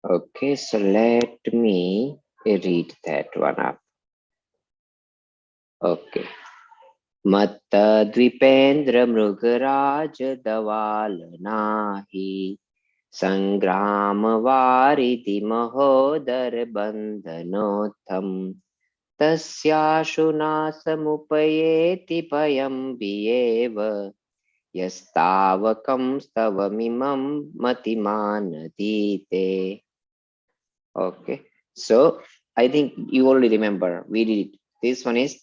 Okay, so let me read that one up. Okay. मत्त द्विपेन्द्र मृगराज दवाल नाही संग्राम वारिधि महोदर बंधनोत्थम तस्याशु नासमुपयेति भयं वियेव यस्तावकं स्तवमिमं मतिमानतीते. Okay, so I think you already remember we did it. This one is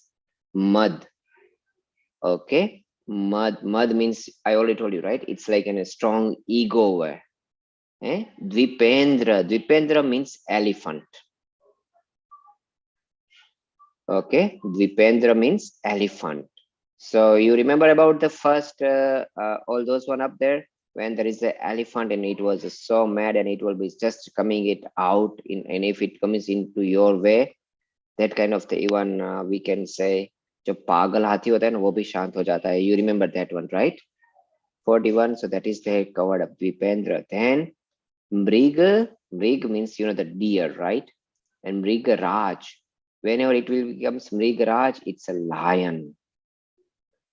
mud. Okay, mud means I already told you, right? It's like in a strong ego where dvipendra means elephant. Okay, dvipendra means elephant. So you remember about the first all those one up there when there is the elephant and it was so mad and it will be just coming it out in, and if it comes into your way, that kind of the even we can say जो पागल हाथी होता है ना वो भी शांत हो जाता है. You remember that one, right? 41. So that is the covered up Dvipendra. Then Mrig means the deer, right? And Mrigaraj, whenever it will becomes Mrigaraj, it's a lion.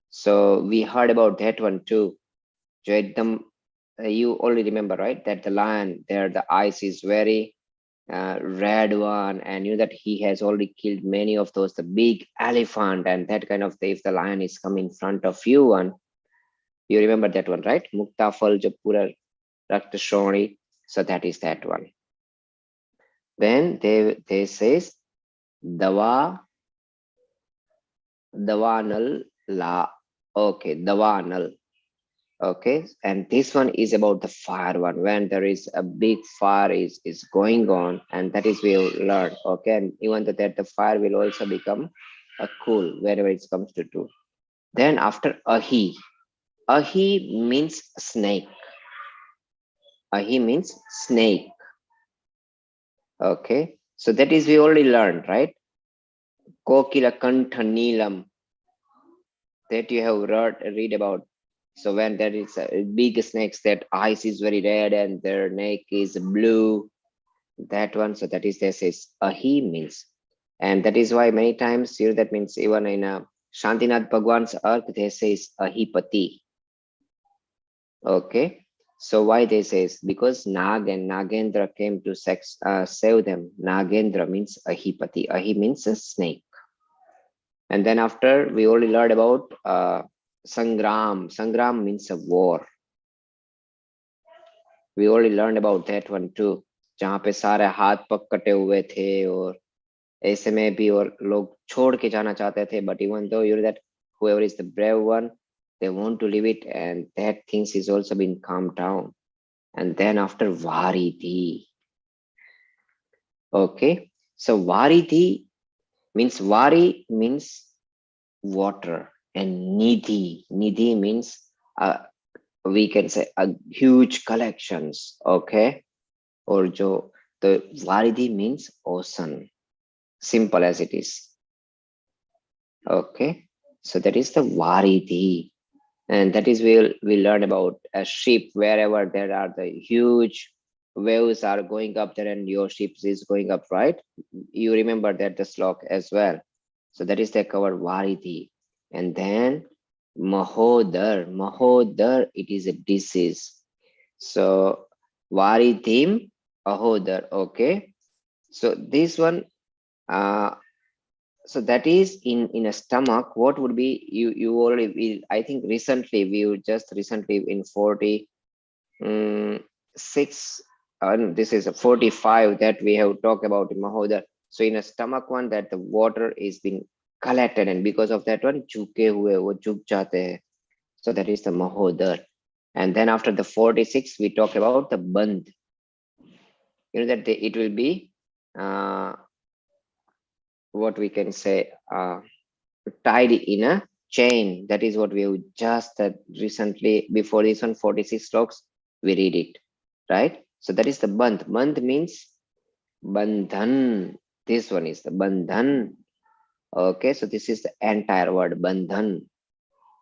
So we heard about that one too. You already remember, right? That the lion there, the eyes is very red one, and that he has already killed many of those, the big elephant and that kind of thing. If the lion is come in front of you, one, you remember that one, right? Mukta fal jo pura rakt shoni. So that is that one. Then they says dawanal la. Okay, dawanal. Okay, and this one is about the fire one, when there is a big fire is going on, and that is we learn. Okay, and even that the fire will also become a cool whenever it comes to do. Then after ahi means snake. Ahi means snake. Okay, so that is we already learned, right? Kokila kantha neelam, that you have read about. So when there is a big snakes, that eyes is very red and their neck is blue, that one. So that is this is ahi means, and that is why many times that means even in a Shantinath Bhagwan's earth they says ahipati. Okay, so why they says, because Nag and Nagendra came to save them. Nagendra means ahipati. Ahi means a snake. And then after we only learned about Sangram means a war. We already learned about that one too, जहाँ पे सारे हाथ पग कटे हुए थे और ऐसे में भी और लोग छोड़ के जाना चाहते थे, but even though that whoever is the brave one, they want to leave it, and that things is also been calmed down. And then after Varidhi. Okay, so Varidhi means water, and Nidhi means we can say a huge collections. Okay, or jo the Varidhi means ocean, simple as it is. Okay, so that is the Varidhi, and that is we learn about a ship. Wherever there are the huge waves are going up there and your ship is going up, right? You remember that the slok as well. So that is the cover Varidhi. And then Mahodar, it is a disease. So Varidhim Ahodar. Okay, so this one so that is in a stomach. What would be, you already I think recently we just recently in 46 no, this is a 45 that we have talked about in Mahodar. So in a stomach one, that the water is being collected, and because of that one झुके हुए वो झुक जाते हैं. So that is the Mahodar. And then after the 46 we talk about the Bandh. That it will be what we can say tied in a chain. That is what we have just recently, before this one 46 strokes we read it, right? So that is the Bandh. Bandh means bandhan. This one is the bandhan. Okay, so this is the entire word bandhan.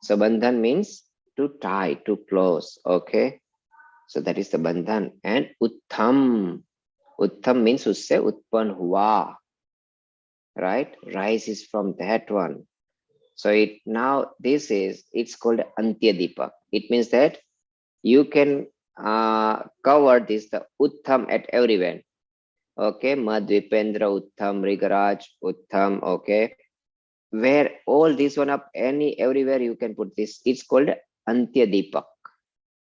So bandhan means to tie, to close. Okay, so that is the bandhan. And uttham, उत्थम means उससे उत्पन्न हुआ, right? Rise is from that one. So it now this is it's called Antya Deepak. It means that you can cover this the Uttham at everywhere. Okay, Madhvipendra Uttham, Rigaraj Uttham. Okay, where all this one up any everywhere you can put this. It's called Antya Deepak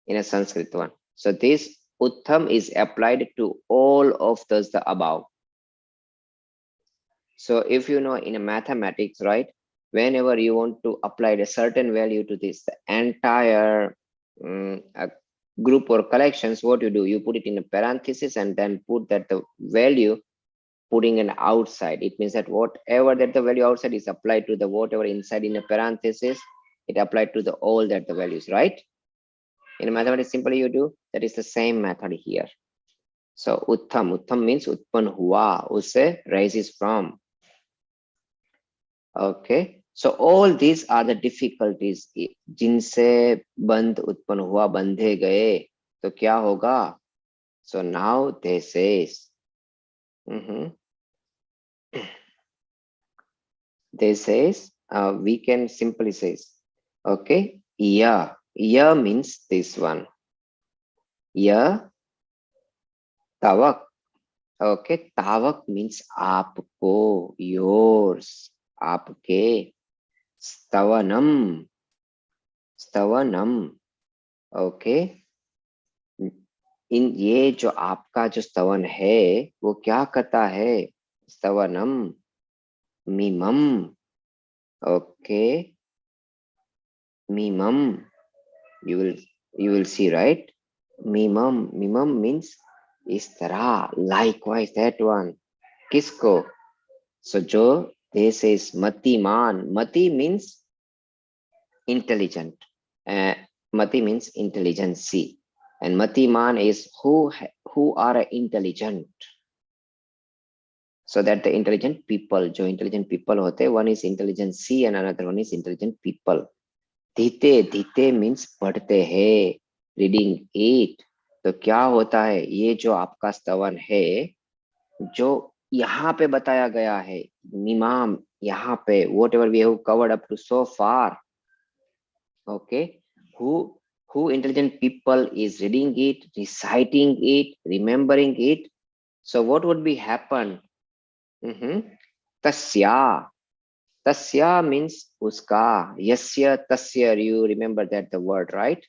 in a Sanskrit one. So this Uttham is applied to all of those the above. So if you know in a mathematics, right, whenever you want to apply a certain value to this the entire group or collections, what you do, you put it in a parenthesis and then put that the value putting an outside. It means that whatever that the value outside is applied to the whatever inside in a parenthesis, it applied to the all that the values, right? In mathematics, simply you do that is the same method here. So uttham means utpan hua, usse rises from. Okay, so all these are the difficulties जिनसे बंध उत्पन्न हुआ, बंधे गए, तो क्या होगा? So now this is this is we can simply say, okay, ya means this one, ya tavak. Okay, tavak means aapko, yours, aapke. Stavanam, stavanam. Okay, इन ये जो आपका जो स्तवन है वो क्या करता है? स्तवनम मीमम. Okay, मीमम. You will see, right? मीमम means इस तरह. Likewise that one. किसको? So जो this is matiman. Mati means intelligent. Mati means intelligency. And matiman is who are intelligent. So that the intelligent people, जो intelligent people होते, one is intelligency and another one is intelligent people. धीते means पढ़ते हैं, reading it. तो क्या होता है? ये जो आपका स्तवन है, जो यहाँ पे बताया गया है, मीमाम, यहाँ पे whatever we have covered up to so far. Okay, who intelligent people is reading it, reciting it, remembering it. So what would be happen? Tasya. Tasya means uska. Yasya, tasya, you remember that the word, right?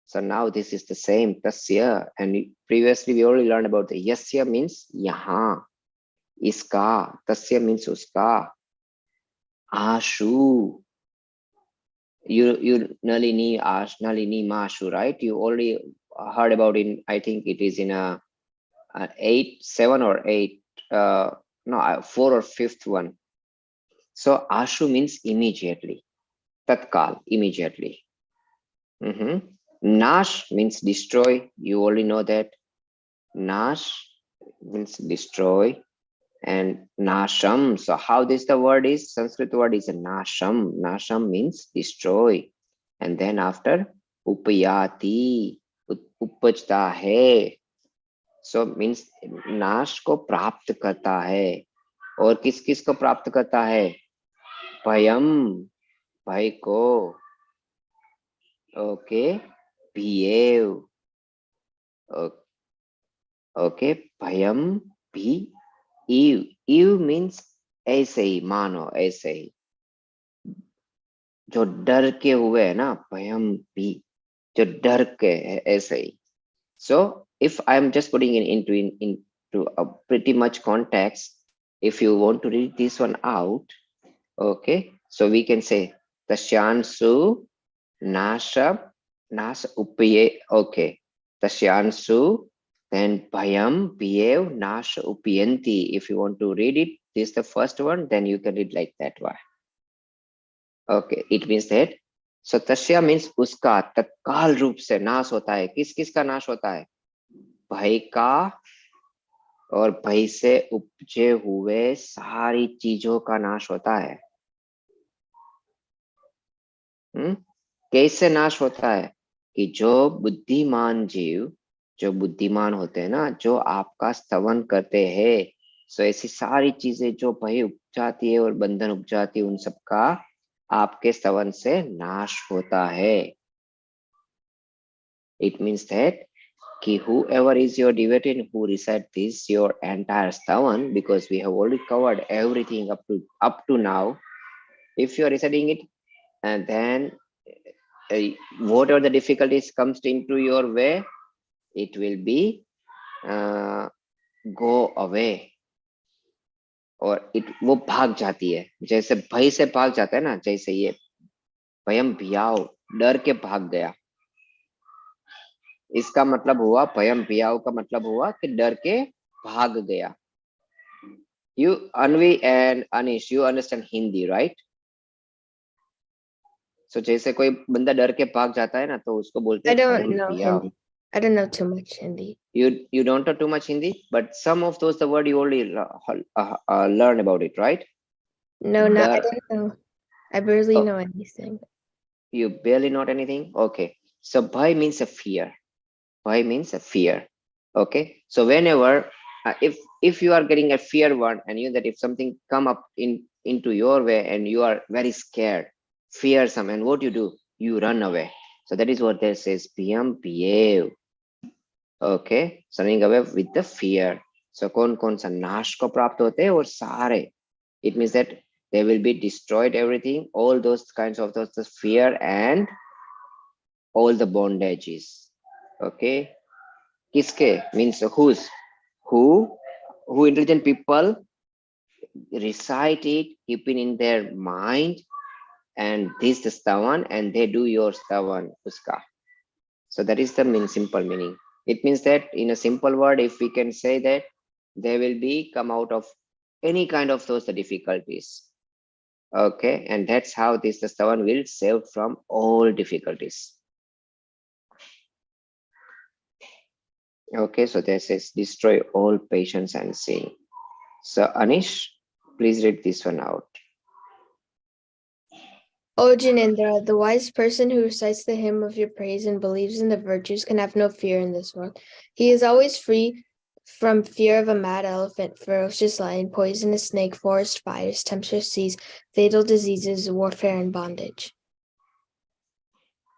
So now this is the same, tasya. And previously we already learned about the yasya means yahan, iska. Tasya means uska. Ashu. You Nalini, Ash, Nalini, Mashu, right? You already heard about in, I think it is in a 7 or 8, no, 4 or 5th one. So Ashu means immediately, tatkal, immediately. Nash means destroy. You already know that. Nash means destroy. And Nasham. So how this the word is? Sanskrit word is a Nasham. Nasham means destroy. And then after Upayati, उपजता है. So means नाश को प्राप्त करता है. और किस किस को प्राप्त करता है? भयम, भय को. Okay, behave. Okay, भयम भी. Ew means ऐसे ही, मानो ऐसे ही, जो डर के हुए है ना, भयम भी, जो डर के है ऐसे ही. So if I'm just putting it into a pretty much context, if you want to read this one out, okay, so we can say tasyansu nasha upaye. Okay, tasyansu, then bhayam behave nash upiyanti. If you want to read it, this is the first one, then you can read like that one. Okay, it means that so tasya means उसका तत्काल रूप से नाश होता है. किस किस का नाश होता है? भय का और भय से उपजे हुए सारी चीजों का नाश होता है. कैसे नाश होता है? कि जो बुद्धिमान जीव जो बुद्धिमान होते हैं ना, जो आपका स्तवन करते हैं, सो ऐसी सारी चीजें जो भय उपजाती है और बंधन उपजाती है, उन सबका आपके स्तवन से नाश होता है. It means that कि whoever is your devotee and who recite this your entire stavan, because we have already covered everything up to now. If you are reciting it, and then uh, whatever the difficulties comes into your way, it will be go away, और वो भाग जाती है. जैसे भय से भाग जाता है ना, जैसे ये भयम भियाव, डर के भाग गया. इसका मतलब हुआ, भयम भियाव का मतलब हुआ कि डर के भाग गया. You, Anvi and Anish, you understand Hindi, right? So जैसे कोई बंदा डर के भाग जाता है ना, तो उसको बोलते हैं भयम भियाव. I don't know too much Hindi. You don't know too much Hindi, but some of those the word you already learn about it, right? No, I don't know. I barely know anything. You barely know anything? Okay. So bhai means a fear. Bhai means a fear. Okay. So whenever if you are getting a fear one, and you that if something come up into your way and you are very scared, fearsome, and what you do, you run away. So that is what there says behave. Okay, so running away with the fear. So कौन सा नाश को प्राप्त होते हैं? और सारे. It means that they will be destroyed, everything, all those kinds of those fear and all the bondages. Okay, kiske means whose, who intelligent people recite it, keeping in their mind, and this is stavan, and they do your stavan uska. So that is the simple meaning. It means that in a simple word, if we can say that they will be come out of any kind of those difficulties. Okay, and that's how this stavan will save from all difficulties. Okay, so this is destroy all patience and sin. So Anish, please read this one out. O Janindra, the wise person who recites the hymn of your praise and believes in the virtues can have no fear in this world. He is always free from fear of a mad elephant, ferocious lion, poisonous snake, forest fires, tempestuous seas, fatal diseases, warfare, and bondage.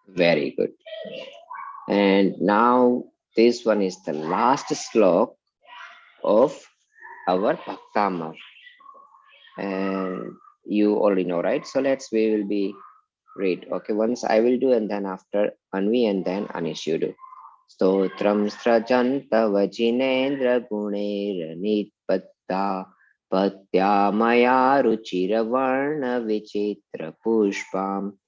Very good. And now this one is the last slok of our Bhaktamar. And you already know, right? So we will be read. Okay, once I will do, and then after Anvi, and then Anish you do. Stotram srajanta vajinendra guner nitpatta patya maya ruchira varna vichitra pushpam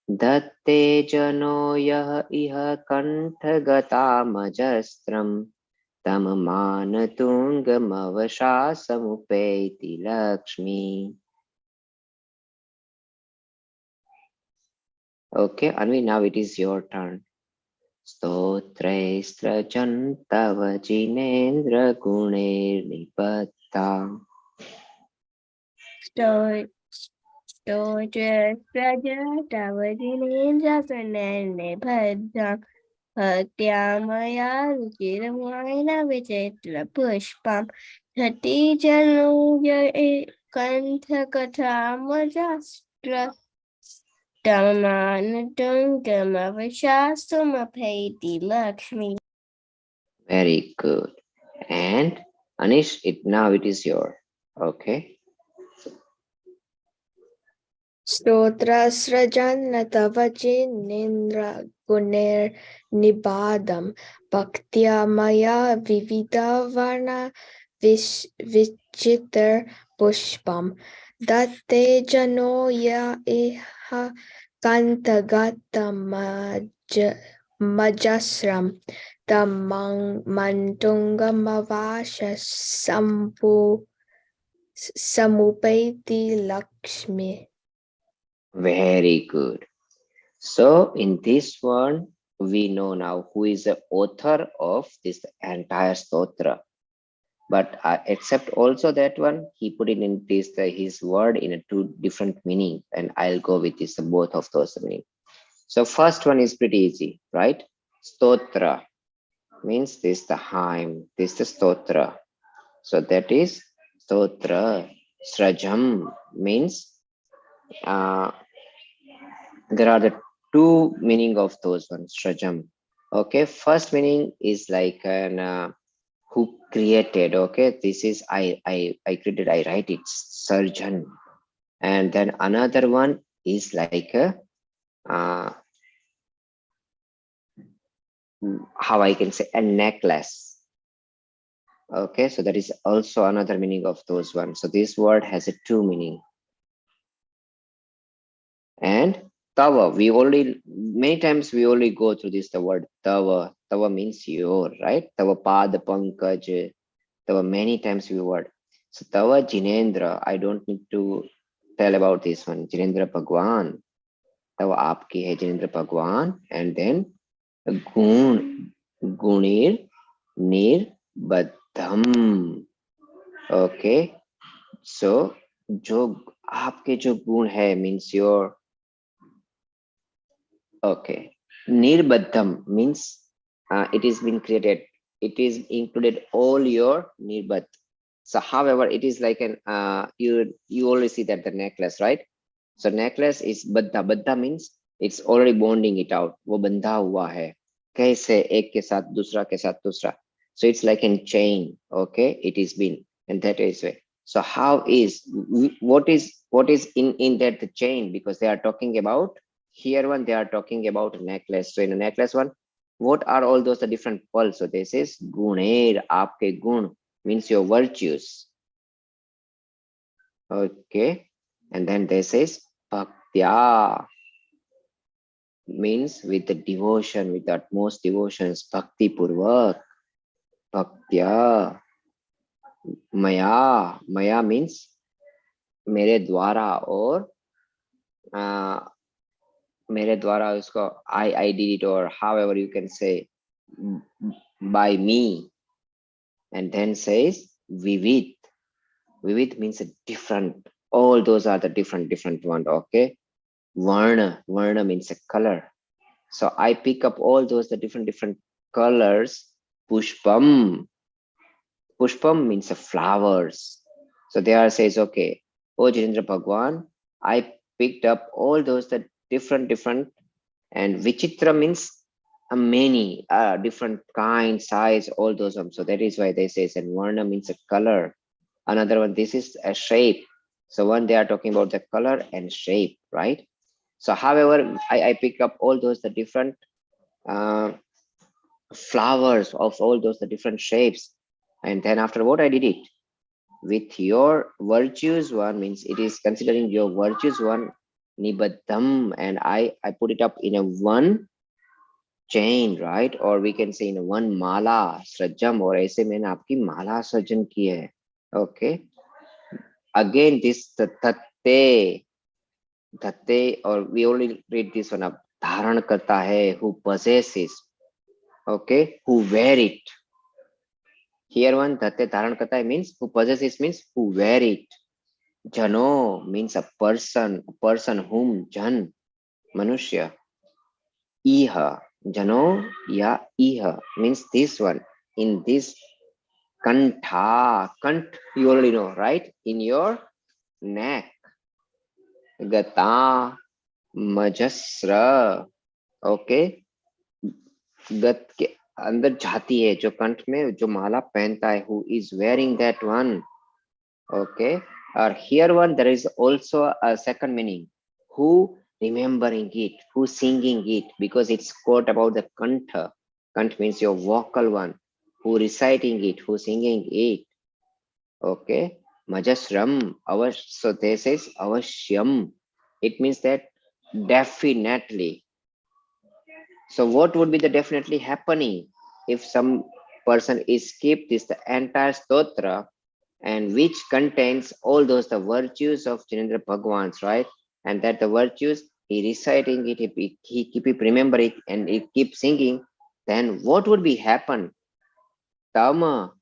datte jano yah iha kanthagata majastram tam manatungam Lakshmi. Okay, Anvi, now it is your turn. Stotraistra tava jinendra guner nipatta. Patyamaya ruchiramaina vichitra pushpam Thati januya kanthakatamajastra Dhammanatungamavishasamapeti Lakshmi. Very good. And Anish, now it is your. Okay. Stotrasrajan tavajinendra guner nibadam bhaktya maya vividavarna vichitra pushpam datte jano ya iha kantagata majasram tammantungamavasha samupeti Lakshmi. Very good. So in this one, we know now who is the author of this entire stotra. But except also that one, he put it in this his word in a two different meaning, and I'll go with this both of those meaning. So first one is pretty easy, right? Stotra. means this the hymn, this the stotra. So that is stotra. Srajam means uh, there are the two meaning of those ones. Srajam. Okay, first meaning is like an who created. Okay, this is I created. I write it. Surgeon. And then another one is like a uh, how I can say a necklace. Okay, so that is also another meaning of those ones. So this word has a two meaning. And tava, we only many times we only go through this the word tava. Tava means your, right? Tava pad pankaj. Tava many times we word. So tava jinendra. I don't need to tell about this one. Jinendra Bhagwan. Tava aapki hai Jinendra Bhagwan. And then gun gunir nir बद्धम. Okay, so जो आपके जो गुण है means your okay. Nirbadham means it is been created. It is included all your nirbadh. So, however, it is like an you already see that the necklace, right? So necklace is बद्धा. बद्धा means it's already bonding it out. वो बंधा हुआ है. कैसे एक के साथ दूसरा के साथ दूसरा. So it's like in chain. Okay, it is been, and that is way. So how is what is in that the chain, because they are talking about here one they are talking about a necklace. So in a necklace one, what are all those the different pearls? So this is guner. आपके गुण means your virtues. Okay, and then this is bhaktya means with the devotion, with the utmost devotions. Bhakti purvak. Bhaktya. Maya. Maya means मेरे द्वारा और मेरे द्वारा उसको I did it, or however you can say by me. And then says vivid. Vivid means a different. All those are the different one. Okay. Varna. Varna means a color. So I pick up all those the different colors. Pushpam. Pushpam means a flowers. So there says, okay, oh Jirendra Bhagwan, I picked up all those the different, and Vichitra means a many different kind, size, all those. So that is why they say, and Varna means a color. Another one, this is a shape. So one they are talking about the color and shape, right? So however, I pick up all those the different uh, flowers of all those the different shapes, and then after what I did it with your virtues one, means it is considering your virtues one, nibaddham, and I put it up in a one chain, right? Or we can say in a one mala srajam, और ऐसे मैंने आपकी माला सृजन की है. Okay, again this the dhatte, dhatte, or we only read this one up, धारण करता है, who possesses. Okay, who wear it. Here one dhatte dharan karta means who possesses, means who wear it. Jano means a person whom jan, manushya. Iha, jano ya iha means this one. In this kantha, kant you already know, right? In your neck. Gata, majasra. Okay, गत के अंदर जाती है, जो कंठ में जो माला पहनता है, who is wearing that one. Okay, or here one there is also a second meaning, who remembering it, who singing it, because it's quote about the kantha. Kant means your vocal one, who reciting it, who singing it. Okay, majasram, so this is avashyam, it means that definitely. So what would be the definitely happening if some person is skip this the entire stotra, and which contains all those the virtues of Jinendra Bhagwans, right? And that the virtues he reciting it, he keep remember it, and he keep singing, then what would be happen? Tama.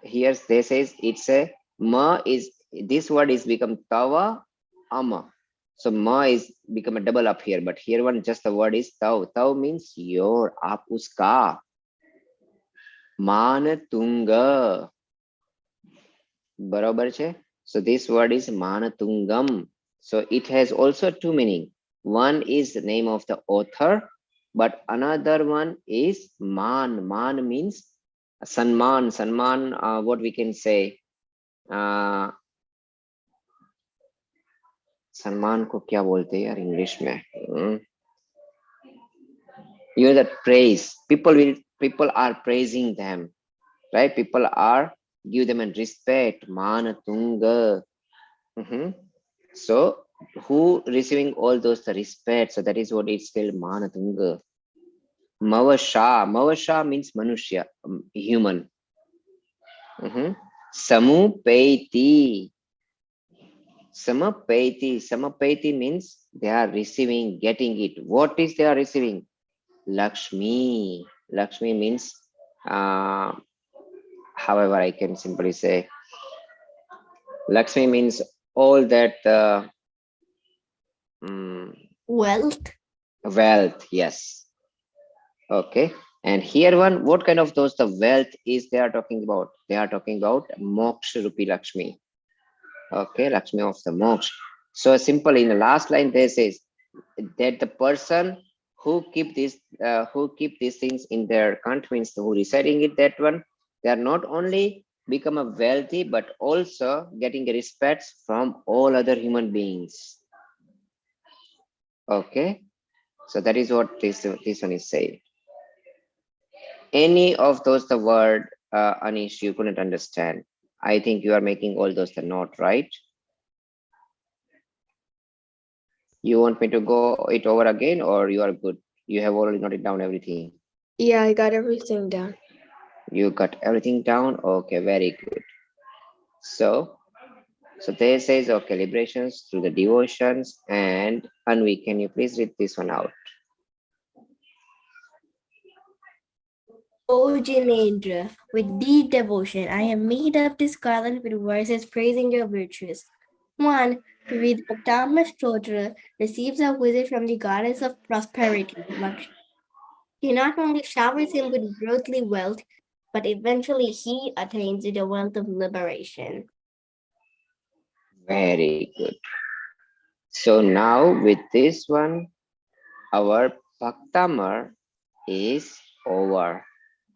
Here they says it's a ma is, this word is become tava ama. So ma is become a double up here, but here one just the word is tau. Tau means your, aap uska. Manatunga. Barabar che? So this word is Manatungam. So it has also two meaning. One is the name of the author, but another one is Man. Man means Sanman. Sanman, what we can say? सन्मान को क्या बोलते हैं यार English में? You know that praise. People are praising them, right? People are give them a respect. Man tunga. So who receiving all those the respect? So that is what it's called man tunga. Mavasha. Mavasha means manushya, human. Samupeti. Samapeti means they are receiving, getting it. What is they are receiving? Lakshmi. Lakshmi means, however, I can simply say, Lakshmi means all that Wealth. wealth. Yes. Okay. And here one, what kind of those the wealth is they are talking about? They are talking about moksha rupi Lakshmi. Okay, Lakshmi of the moksha. So simple in the last line there says that the person who keep these things in their country, means who reciting it, that one, they are not only become a wealthy but also getting respect from all other human beings. Okay, so that is what this one is saying. Any of those the word, Anish, you couldn't understand? I think you are making all those the note, right? You want me to go it over again, or you are good? You have already noted down everything. Yeah, I got everything down. You got everything down? Okay, very good. So there says, okay, liberations through the devotions. And Anvi, can you please read this one out? O Jinendra, with deep devotion, I have made up this garland with verses praising your virtues. One, to read Bhaktamar Stotra, receives a visit from the goddess of prosperity, Lakshmi. He not only showers him with worldly wealth, but eventually he attains to the wealth of liberation. Very good. So now with this one, our Bhaktamar is over.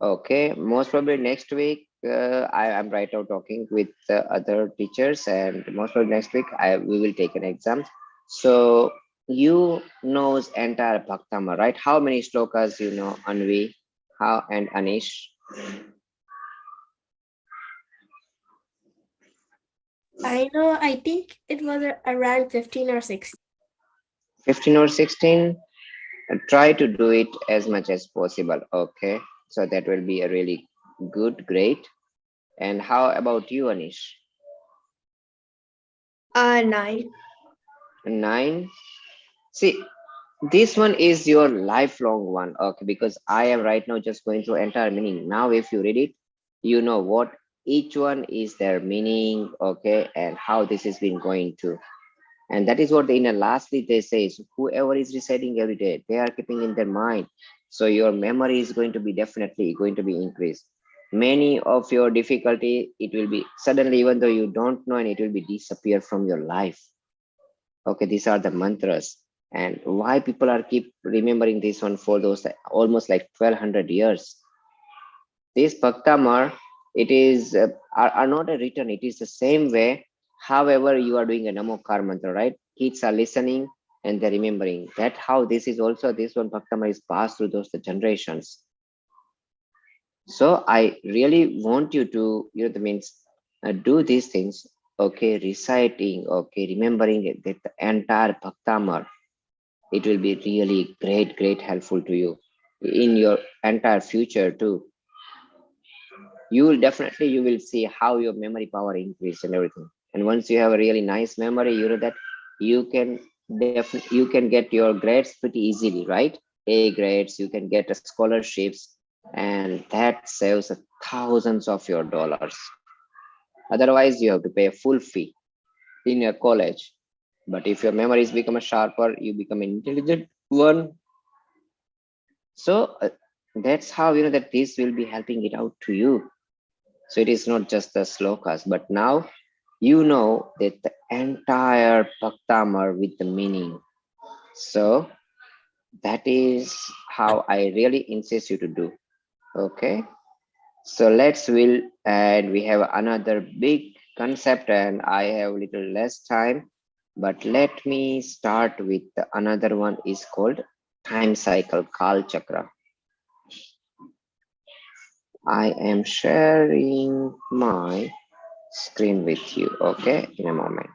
Okay, most probably next week, I am right now talking with other teachers, and most probably next week we will take an exam. So you knows entire Bhaktama, right? How many shlokas you know, Anvi, how and Anish? I know, I think it was around 15 or 16. 15 or 16? Try to do it as much as possible. Okay, so that will be a really good, great. And how about you, Anish? 9. 9. See, this one is your lifelong one. Okay, because I am right now just going through entire meaning. Now if you read it, you know what each one is their meaning. Okay, and how this has been going to. And that is what in the lastly they say, so whoever is reciting every day, they are keeping in their mind. So your memory is going to be definitely going to be increased. Many of your difficulty, it will be suddenly, even though you don't know, and it will be disappear from your life. Okay, these are the mantras. And why people are keep remembering this one for those almost like 1200 years. This Bhaktamar, it is are not a written, it is the same way. However, you are doing a Namokar mantra, right? Kids are listening and they're remembering. That how this is also, this one Bhaktamar is passed through those the generations. So I really want you to, you know, the means do these things. Okay, reciting, okay, remembering it, that the entire Bhaktamar, it will be really great helpful to you in your entire future too. You will definitely, you will see how your memory power increase and everything. And once you have a really nice memory, you know that you can definitely, you can get your grades pretty easily, right? A grades, you can get scholarships, and that saves thousands of your dollars. Otherwise you have to pay a full fee in your college. But if your memories become a sharper, you become an intelligent one. So That's how you know that this will be helping it out to you. So it is not just the slokas, but now you know that the entire Bhaktamar with the meaning. So that is how I really insist you to do. Okay. So let's will, and we have another big concept, and I have little less time, but let me start with another one is called time cycle, Kal Chakra. I am sharing my screen with you, okay, in a moment.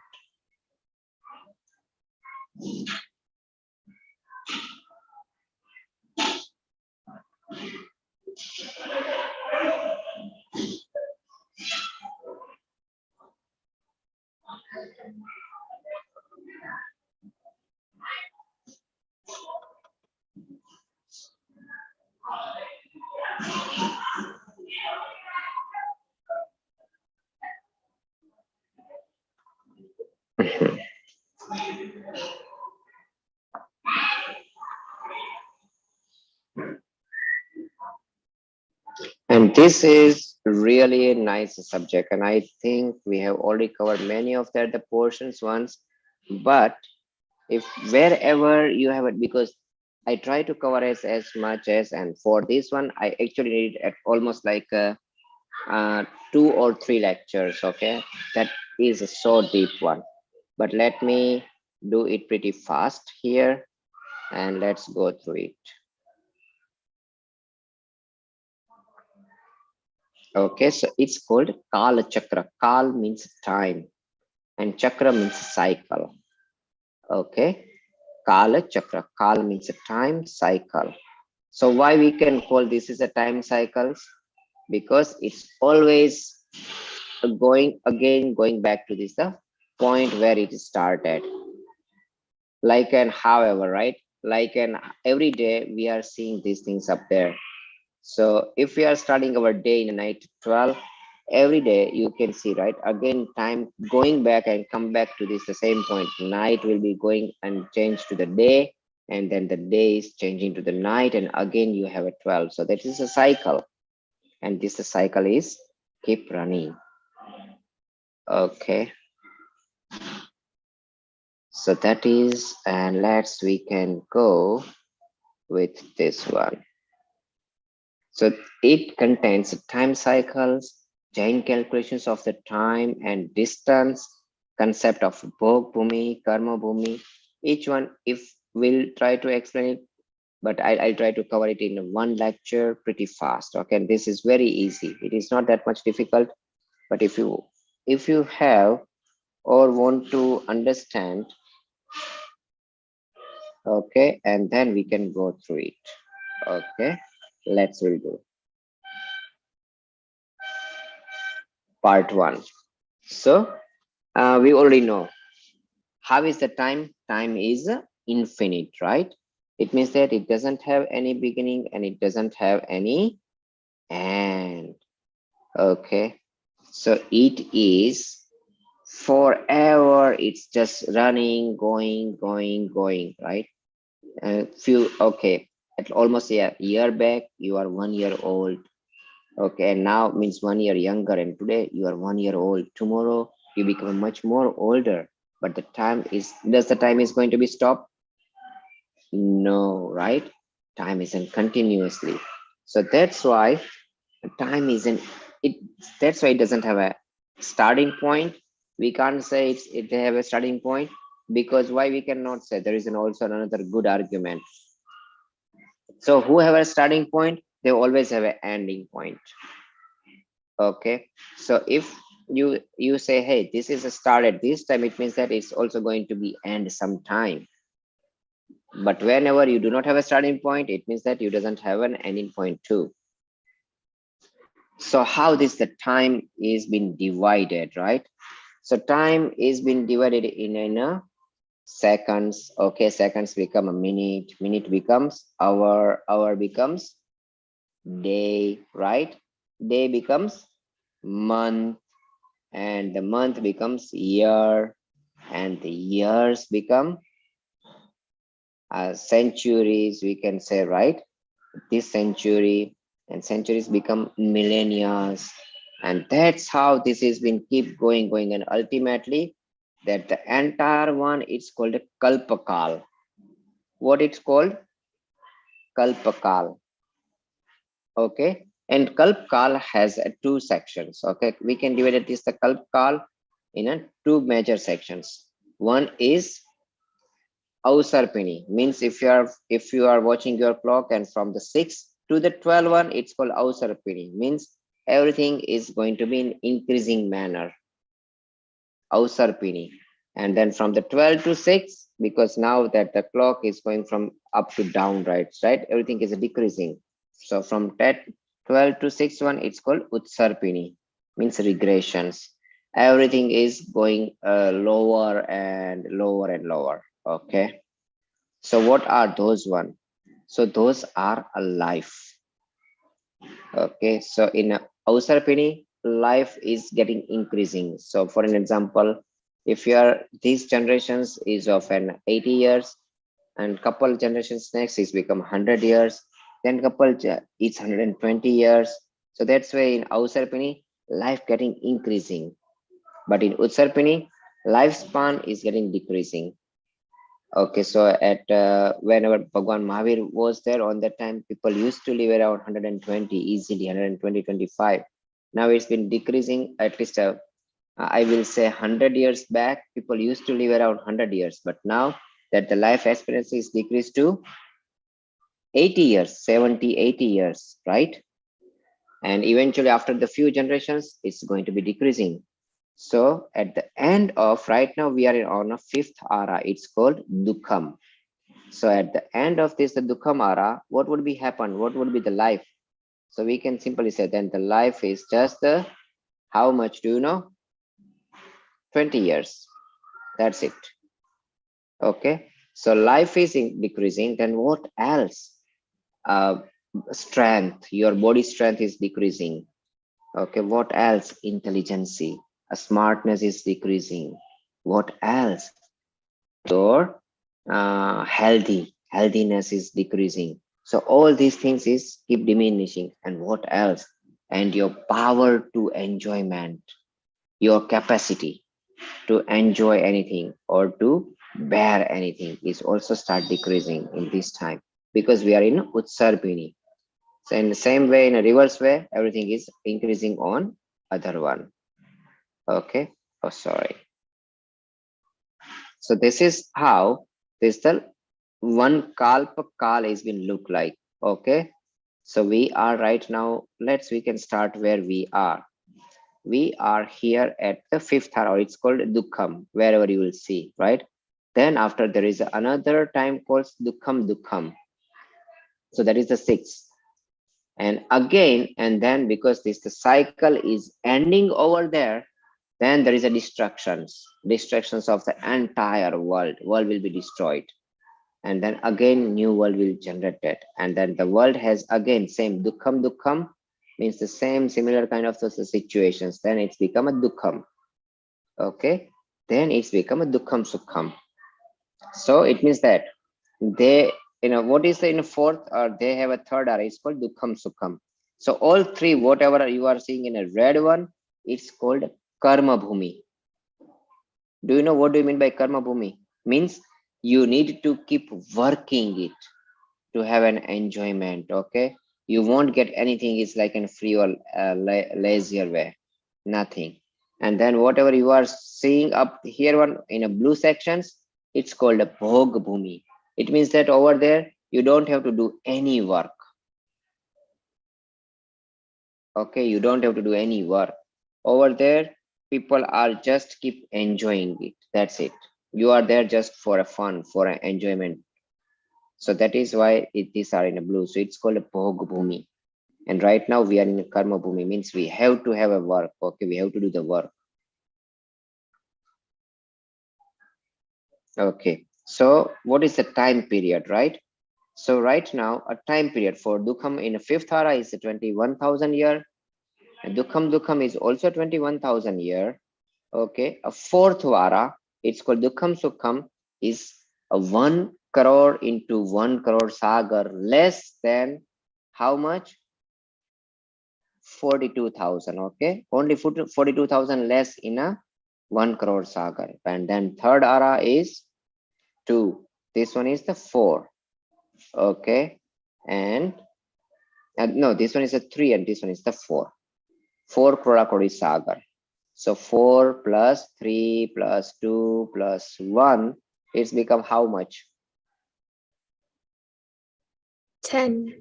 And this is really a nice subject, and I think we have already covered many of the portions once. But if wherever you have it, because I try to cover as much as, and for this one, I actually need at almost like 2 or 3 lectures. Okay, that is a so deep one. But let me do it pretty fast here, and let's go through it. Okay, so it's called Kala Chakra. Kal means time, and Chakra means cycle. Okay, Kala Chakra. Kal means a time cycle. So why we can call this is a time cycles? Because it's always going again, going back to this the point where it started. Like and however, right? Like and every day we are seeing these things up there. So if we are starting our day in the night 12, every day you can see, right? Again, time going back and come back to this the same point. Night will be going and change to the day, and then the day is changing to the night, and again you have a 12. So that is a cycle, and this cycle is keep running. Okay, so that is, and let's we can go with this one. So it contains time cycles, Jain calculations of the time and distance, concept of Bhog Bhumi, Karma Bhumi. Each one, if we'll try to explain it, but I'll try to cover it in one lecture pretty fast. Okay, and this is very easy. It is not that much difficult, but if you have or want to understand, okay, and then we can go through it. Okay, let's will do part one. So we already know how is the time. Time is infinite, right? It means that it doesn't have any beginning and it doesn't have any end. Okay, so it is forever. It's just running, going, right? Few, okay, at almost a year back you are 1 year old. Okay, and now means 1 year younger, and today you are 1 year old. Tomorrow you become much more older, but the time is, does the time is going to be stopped? No, right? Time isn't continuously. So that's why time isn't it. That's why it doesn't have a starting point. We can't say it have a starting point, because why we cannot say, there is an also another good argument. So who have a starting point, they always have an ending point. Okay, so if you say, hey, this is a start at this time, it means that it's also going to be end sometime. But whenever you do not have a starting point, it means that you doesn't have an ending point too. So how this the time is been divided, right? So time is been divided in a seconds. Okay, seconds become a minute, minute becomes hour becomes day, right? Day becomes month, and the month becomes year, and the years become centuries, we can say, right? this century, and centuries become millennia, and that's how this has been keep going, and ultimately that the entire one it's called a kalpakal. What it's called? Kalpakal. Okay, and kalpakal has two sections. Okay, we can divide it this the kalpakal in a two major sections. One is Ausarpini, means if you are watching your clock and from the 6 to the 12 one, it's called Ausarpini, means everything is going to be in increasing manner. Ausarpini. And then from the 12 to 6, because now that the clock is going from up to down, right? Everything is decreasing. So from 10, 12 to 6 one, it's called Utsarpini, means regressions. Everything is going lower and lower and lower. Okay. So what are those one? So those are alive. Okay. So in Ausarpini, life is getting increasing. So for an example, if you are these generations is of an 80 years, and couple generations next is become 100 years, then it's 120 years. So that's why in Ausarpini, life getting increasing. But in Utsarpini, lifespan is getting decreasing. Okay, so at whenever Bhagwan Mahavir was there on that time, people used to live around 120 easily, 120, 25. Now it's been decreasing at least, I will say 100 years back, people used to live around 100 years. But now that the life expectancy is decreased to 80 years, 70, 80 years, right? And eventually after the few generations, it's going to be decreasing. So at the end of right now, we are on a fifth ara. It's called Dukham. So at the end of this, the Dukham ara, what would be happen? What would be the life? So we can simply say then the life is just the, how much do you know? 20 years. That's it. Okay. So life is decreasing. Then what else? Uh, Strength. Your body strength is decreasing. Okay. What else? Intelligence. Smartness is decreasing. What else? Your healthiness is decreasing. So all these things is keep diminishing. And what else? And your power to enjoyment, your capacity to enjoy anything or to bear anything is also start decreasing in this time, because we are in Utsarpini. So in the same way, in a reverse way, everything is increasing on other one. Okay. Oh, sorry. So this is how this the one kalpa kal has been look like. Okay. So we are right now, we can start where we are. We are here at the fifth hour, it's called Dukham, wherever you will see, right? Then after there is another time called Dukham. So that is the sixth. And again, and then because this the cycle is ending over there, then there is a destructions of the entire world will be destroyed, and then again new world will generate it, and then the world has again same dukham means the same similar kind of those situations, then it's become a dukham. Okay, then it's become a dukham sukham. So it means that they, what is the in fourth, or they have a third ara, it's called dukham sukham. So all three, whatever you are seeing in a red one, it's called karma bhumi. Do you know what do you mean by karma bhumi? Means you need to keep working it to have an enjoyment. Okay, you won't get anything is like in free or lazier way, nothing. And then whatever you are seeing up here one in a blue sections, it's called a bhog bhumi. It means that over there you don't have to do any work. Okay, you don't have to do any work over there. People are just keep enjoying it, that's it. You are there just for a fun, for an enjoyment. So that is why these are in a blue. So it's called a bhog bhumi. And right now we are in a karma bhumi, means we have to have a work. Okay, we have to do the work. Okay, so what is the time period, right? So right now a time period for dukham in a fifth hara is 21,000 year, and dukham is also 21,000 year. Okay, a fourth vara, it's called dukham sukham, is a 1 crore into 1 crore sagar, less than How much? 42,000. Okay, only 42,000 less in a 1 crore sagar. And then third ara is 2. This one is the 4. Okay, and no, this one is a 3 and this one is the 4. 4 crore sagar. So 4 plus 3 plus 2 plus 1, it's become how much? 10.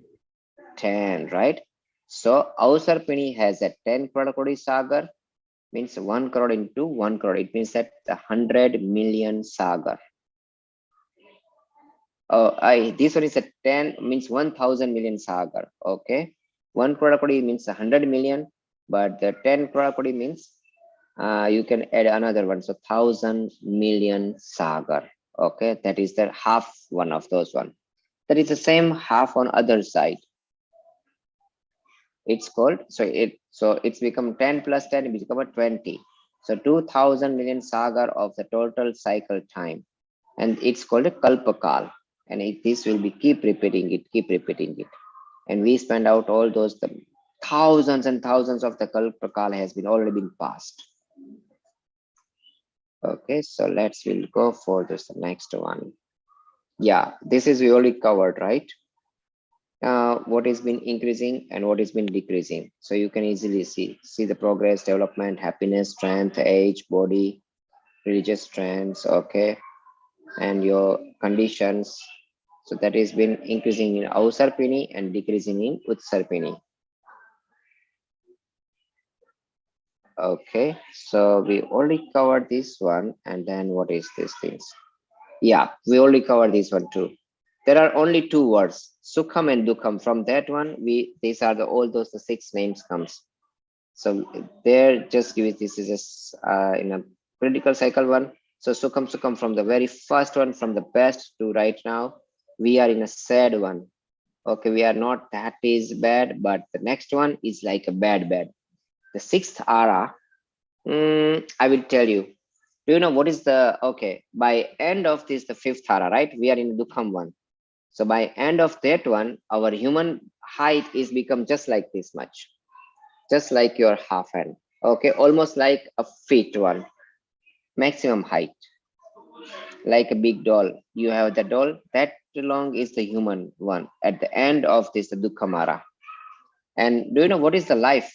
10, right? So Ausarpini has a 10 crore sagar, means 1 crore into 1 crore. It means that the 100 million sagar. This one is a 10, means 1000 million sagar. Okay, 1 crore means 100 million, but the 10 crore means you can add another one, so 1000 million sagar. Okay, that is the half one of those one. That is the same half on other side. It's called, so it's become 10 plus 10, it become a 20. So 2000 million sagar of the total cycle time, and it's called a kalpakal. And this will be keep repeating it, and we spend out all those the thousands and thousands of the kalpakal has been already been passed. Okay, so we'll go for this next one. Yeah, this is we already covered, right? What has been increasing and what has been decreasing. So you can easily see the progress, development, happiness, strength, age, body, religious strengths, okay, and your conditions. So that has been increasing in Ausarpini and decreasing in Utsarpini. Okay, so we already covered this one, and then what is these things? Yeah, we already covered this one too. There are only two words, Sukham and Dukham. From that one, these are all those the 6 names comes. So there, just give it, this is just in a critical cycle one. So Sukham from the very first one, from the best to right now, we are in a sad one. Okay, we are not that is bad, but the next one is like a bad. The 6th ara, I will tell you. Do you know what is the, okay, by end of this, the 5th ara, right? We are in Dukham one. So by end of that one, our human height is become just like this much, just like your half hand. Okay, almost like a feet one, maximum height, like a big doll. You have the doll, that long is the human one at the end of this Dukhamara. And do you know what is the life?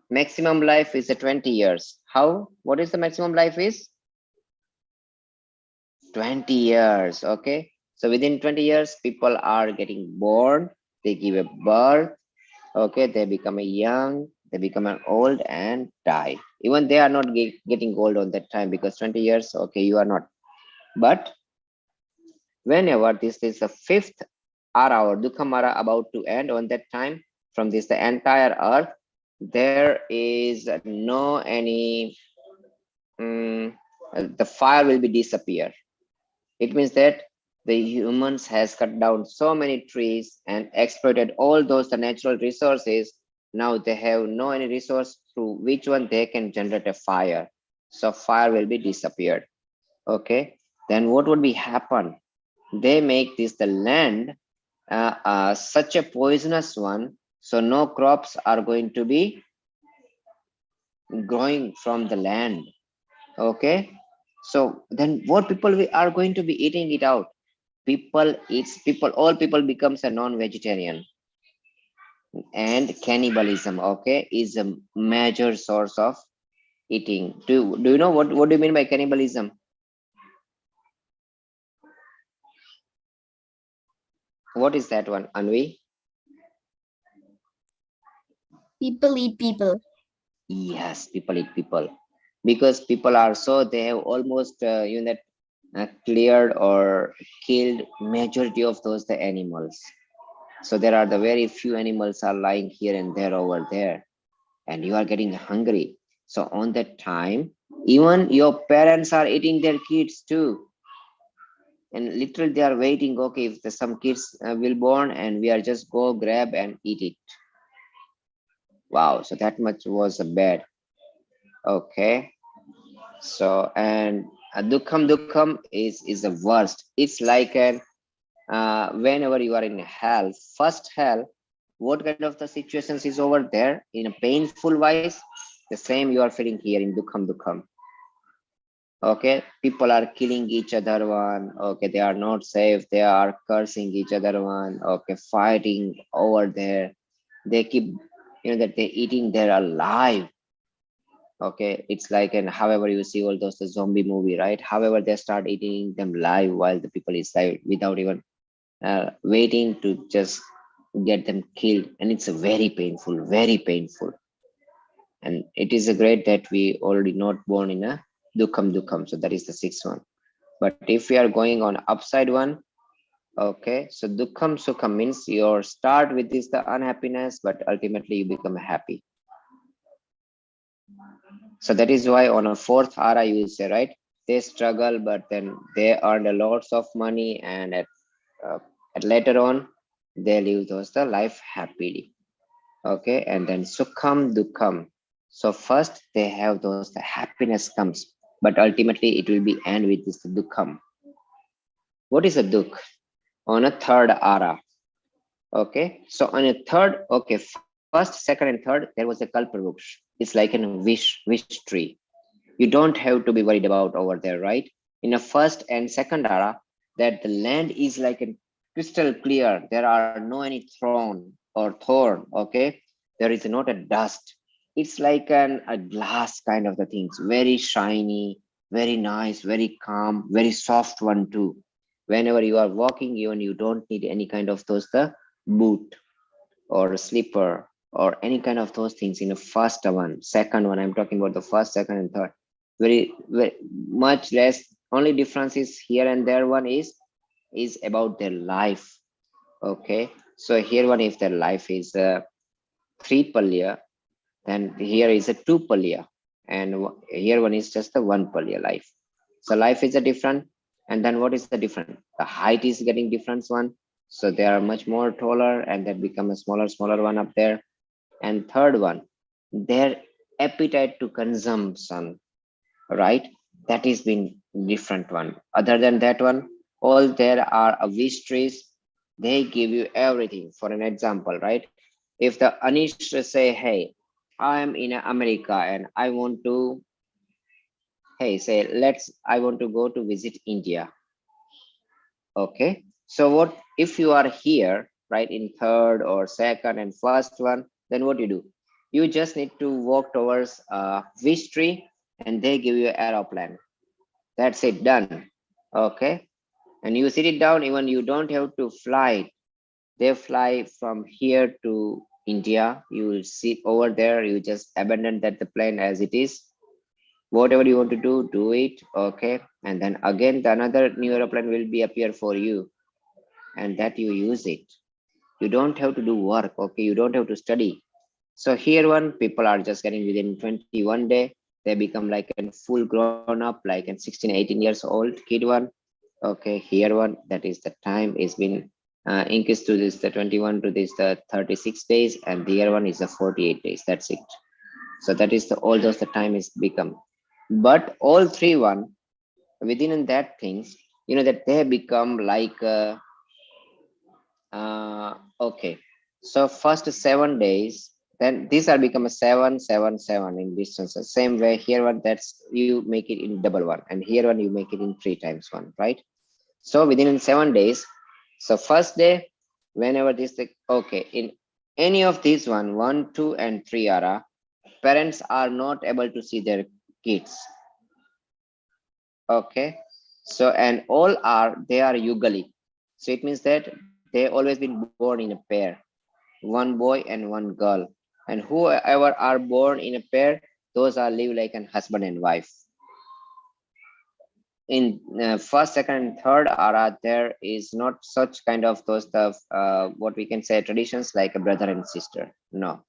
Maximum life is a 20 years. How? What is the maximum life is? 20 years. Okay. So within 20 years, people are getting born, they give a birth, okay, they become a young, they become an old and die. Even they are not getting old on that time, because 20 years, okay, you are not. But whenever this is the 5th ara or Dukhamara about to end on that time, from this the entire earth, there is no any the fire will be disappear. It means that the humans has cut down so many trees and exploited all those the natural resources. Now they have no any resource through which one they can generate a fire. So fire will be disappeared. Okay. Then what would be happen? They make this the land such a poisonous one. So no crops are going to be growing from the land. Okay. So then what people we are going to be eating it out? All people becomes a non-vegetarian, and cannibalism, okay, is a major source of eating. Do you know what do you mean by cannibalism? What is that one, Anvi? People eat people. Yes, people eat people, because people are so they have almost cleared or killed majority of those the animals. So there are the very few animals are lying here and there over there, and you are getting hungry. So on that time, even your parents are eating their kids too. And literally they are waiting, okay, if some kids will born, and we are just go grab and eat it. Wow, so that much was bad. Okay. So, and Dukham is the worst. It's like an whenever you are in hell, first hell, what kind of the situations is over there in a painful wise, the same you are feeling here in dukham. Okay, people are killing each other one. Okay, they are not safe, they are cursing each other one. Okay, fighting over there, they keep, that they eating their alive. Okay, it's like, and however you see all those the zombie movie, right? However they start eating them live while the people is live without even waiting to just get them killed, and it's a very painful. And it is a great that we already not born in a dukham. So that is the sixth one. But if we are going on upside one, okay, so dukham sukham means your start with this the unhappiness, but ultimately you become happy. So that is why on a fourth ara you will say, right, they struggle, but then they earned a lots of money, and uh, at later on they live those the life happily. Okay, and then sukham dukham. So first they have those the happiness comes, but ultimately it will be end with this dukham. What is a dukh? On a third ara. Okay, so on a third, okay, first, second, and third, there was a kalparuksh. It's like a wish tree. You don't have to be worried about over there, right? In a first and second ara, that the land is like a crystal clear. There are no any thorn. Okay, there is not a dust. It's like a glass kind of the things, very shiny, very nice, very calm, very soft one too. Whenever you are walking, even you don't need any kind of those the boot or slipper or any kind of those things in the first one. Second one, I'm talking about the first, second, and third. Very much less. Only difference is here and there one is about their life. Okay, so here one, if their life is three palya, then here is a two palya, and here one is just the one palya life. So life is a different, and then what is the different? The height is getting different one, so they are much more taller, and that become a smaller one up there. And third one, their appetite to consumption, right? That is been different one. Other than that one, all there are a wish trees. They give you everything. For an example, right? If the Anish say, hey, I am in America and I want to, hey, say, I want to go to visit India. Okay. So what if you are here, right, in third or second and first one, then what you do? You just need to walk towards wish tree, and they give you aeroplane. That's it, done. Okay. And you sit it down, even you don't have to fly. They fly from here to India. You will sit over there. You just abandon that the plane as it is. Whatever you want to do it. Okay. And then again, the another new aeroplane will be appear for you, and that you use it. You don't have to do work. Okay. You don't have to study. So here one, people are just getting within 21 day. They become like a full grown up, like a 16, 18 years old kid one. Okay, here one, that is the time is been increased to this the 21 to this the 36 days, and the other one is the 48 days. That's it. So that is the all those the time is become. But all three one within that things, that they become like okay. So first 7 days, then these are become a 7 7 7 in distance. The same way here one, that's you make it in double one, and here one you make it in three times one, right? So within in 7 days, so first day, whenever this thing, okay, in any of these one, two, and three are parents are not able to see their kids. Okay, so and all are they are yugali. So it means that they always been born in a pair, one boy and one girl, and whoever are born in a pair, those are live like an husband and wife. In first, second, and third ara, there is not such kind of those stuff, what we can say traditions like a brother and sister. No,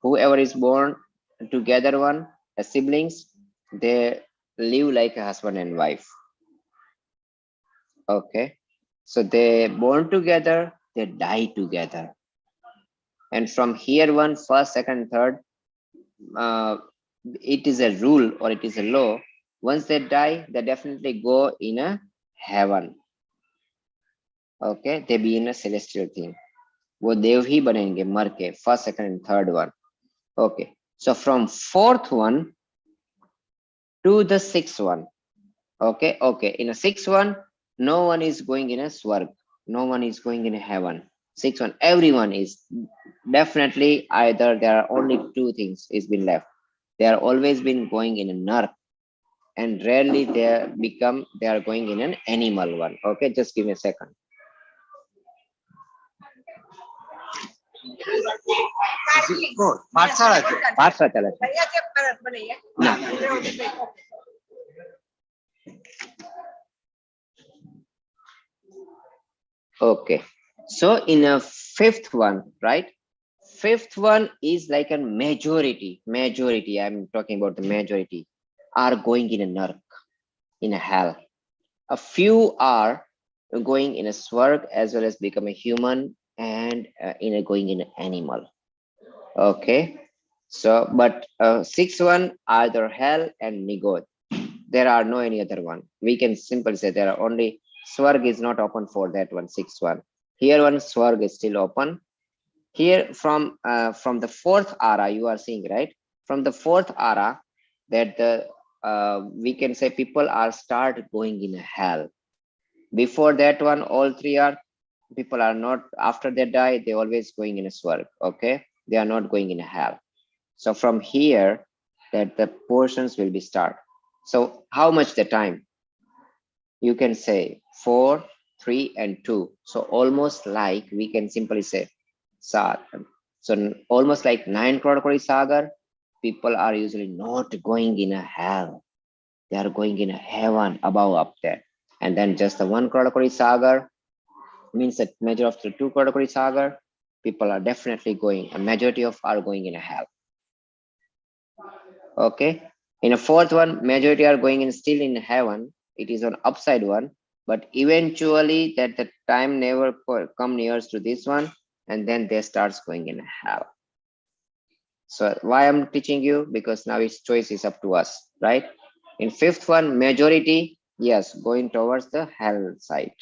whoever is born together one, siblings, they live like a husband and wife. Okay, so they born together, they die together, and from here one, first, second, third, uh, it is a rule or it is a law. Once they die, they definitely go in a heaven. Okay, they be in a celestial thing. वो देव ही बनेंगे मर के, first, second and third one. Okay, so from fourth one to the sixth one. Okay, okay. In a sixth one, no one is going in a swarg. No one is going in a heaven. Sixth one, everyone is definitely either there are only two things is been left. They are always been going in a narc, and rarely they are going in an animal one. Okay, just give me a second. Pathshala चला Okay, so in a fifth one, right? Fifth one is like a majority. I'm talking about the majority are going in a narc, in a hell. A few are going in a swarg as well as become a human and in a going in an animal. Okay, so but sixth one either hell and nigod. There are no any other one. We can simply say there are only swarg is not open for that one. Sixth one. Here one swarg is still open. Here from the fourth ara you are seeing, right? From the fourth ara that the we can say people are start going in hell. Before that one, all three are people are not, after they die they always going in a swarg. Okay, they are not going in hell. So from here that the portions will be start. So how much the time? You can say 4, 3 and 2. So almost like we can simply say Sat. So almost like 9 crore sagar, people are usually not going in a hell. They are going in a heaven above up there. And then just the 1 crore sagar means that measure of the 2 crore sagar, people are definitely going, a majority of are going in a hell. Okay. In a fourth one, majority are going in still in heaven. It is on upside one, but eventually that the time never come near to this one, and then they starts going in hell. So why I'm teaching you? Because now its choice is up to us, right? In fifth one, majority, yes, going towards the hell side.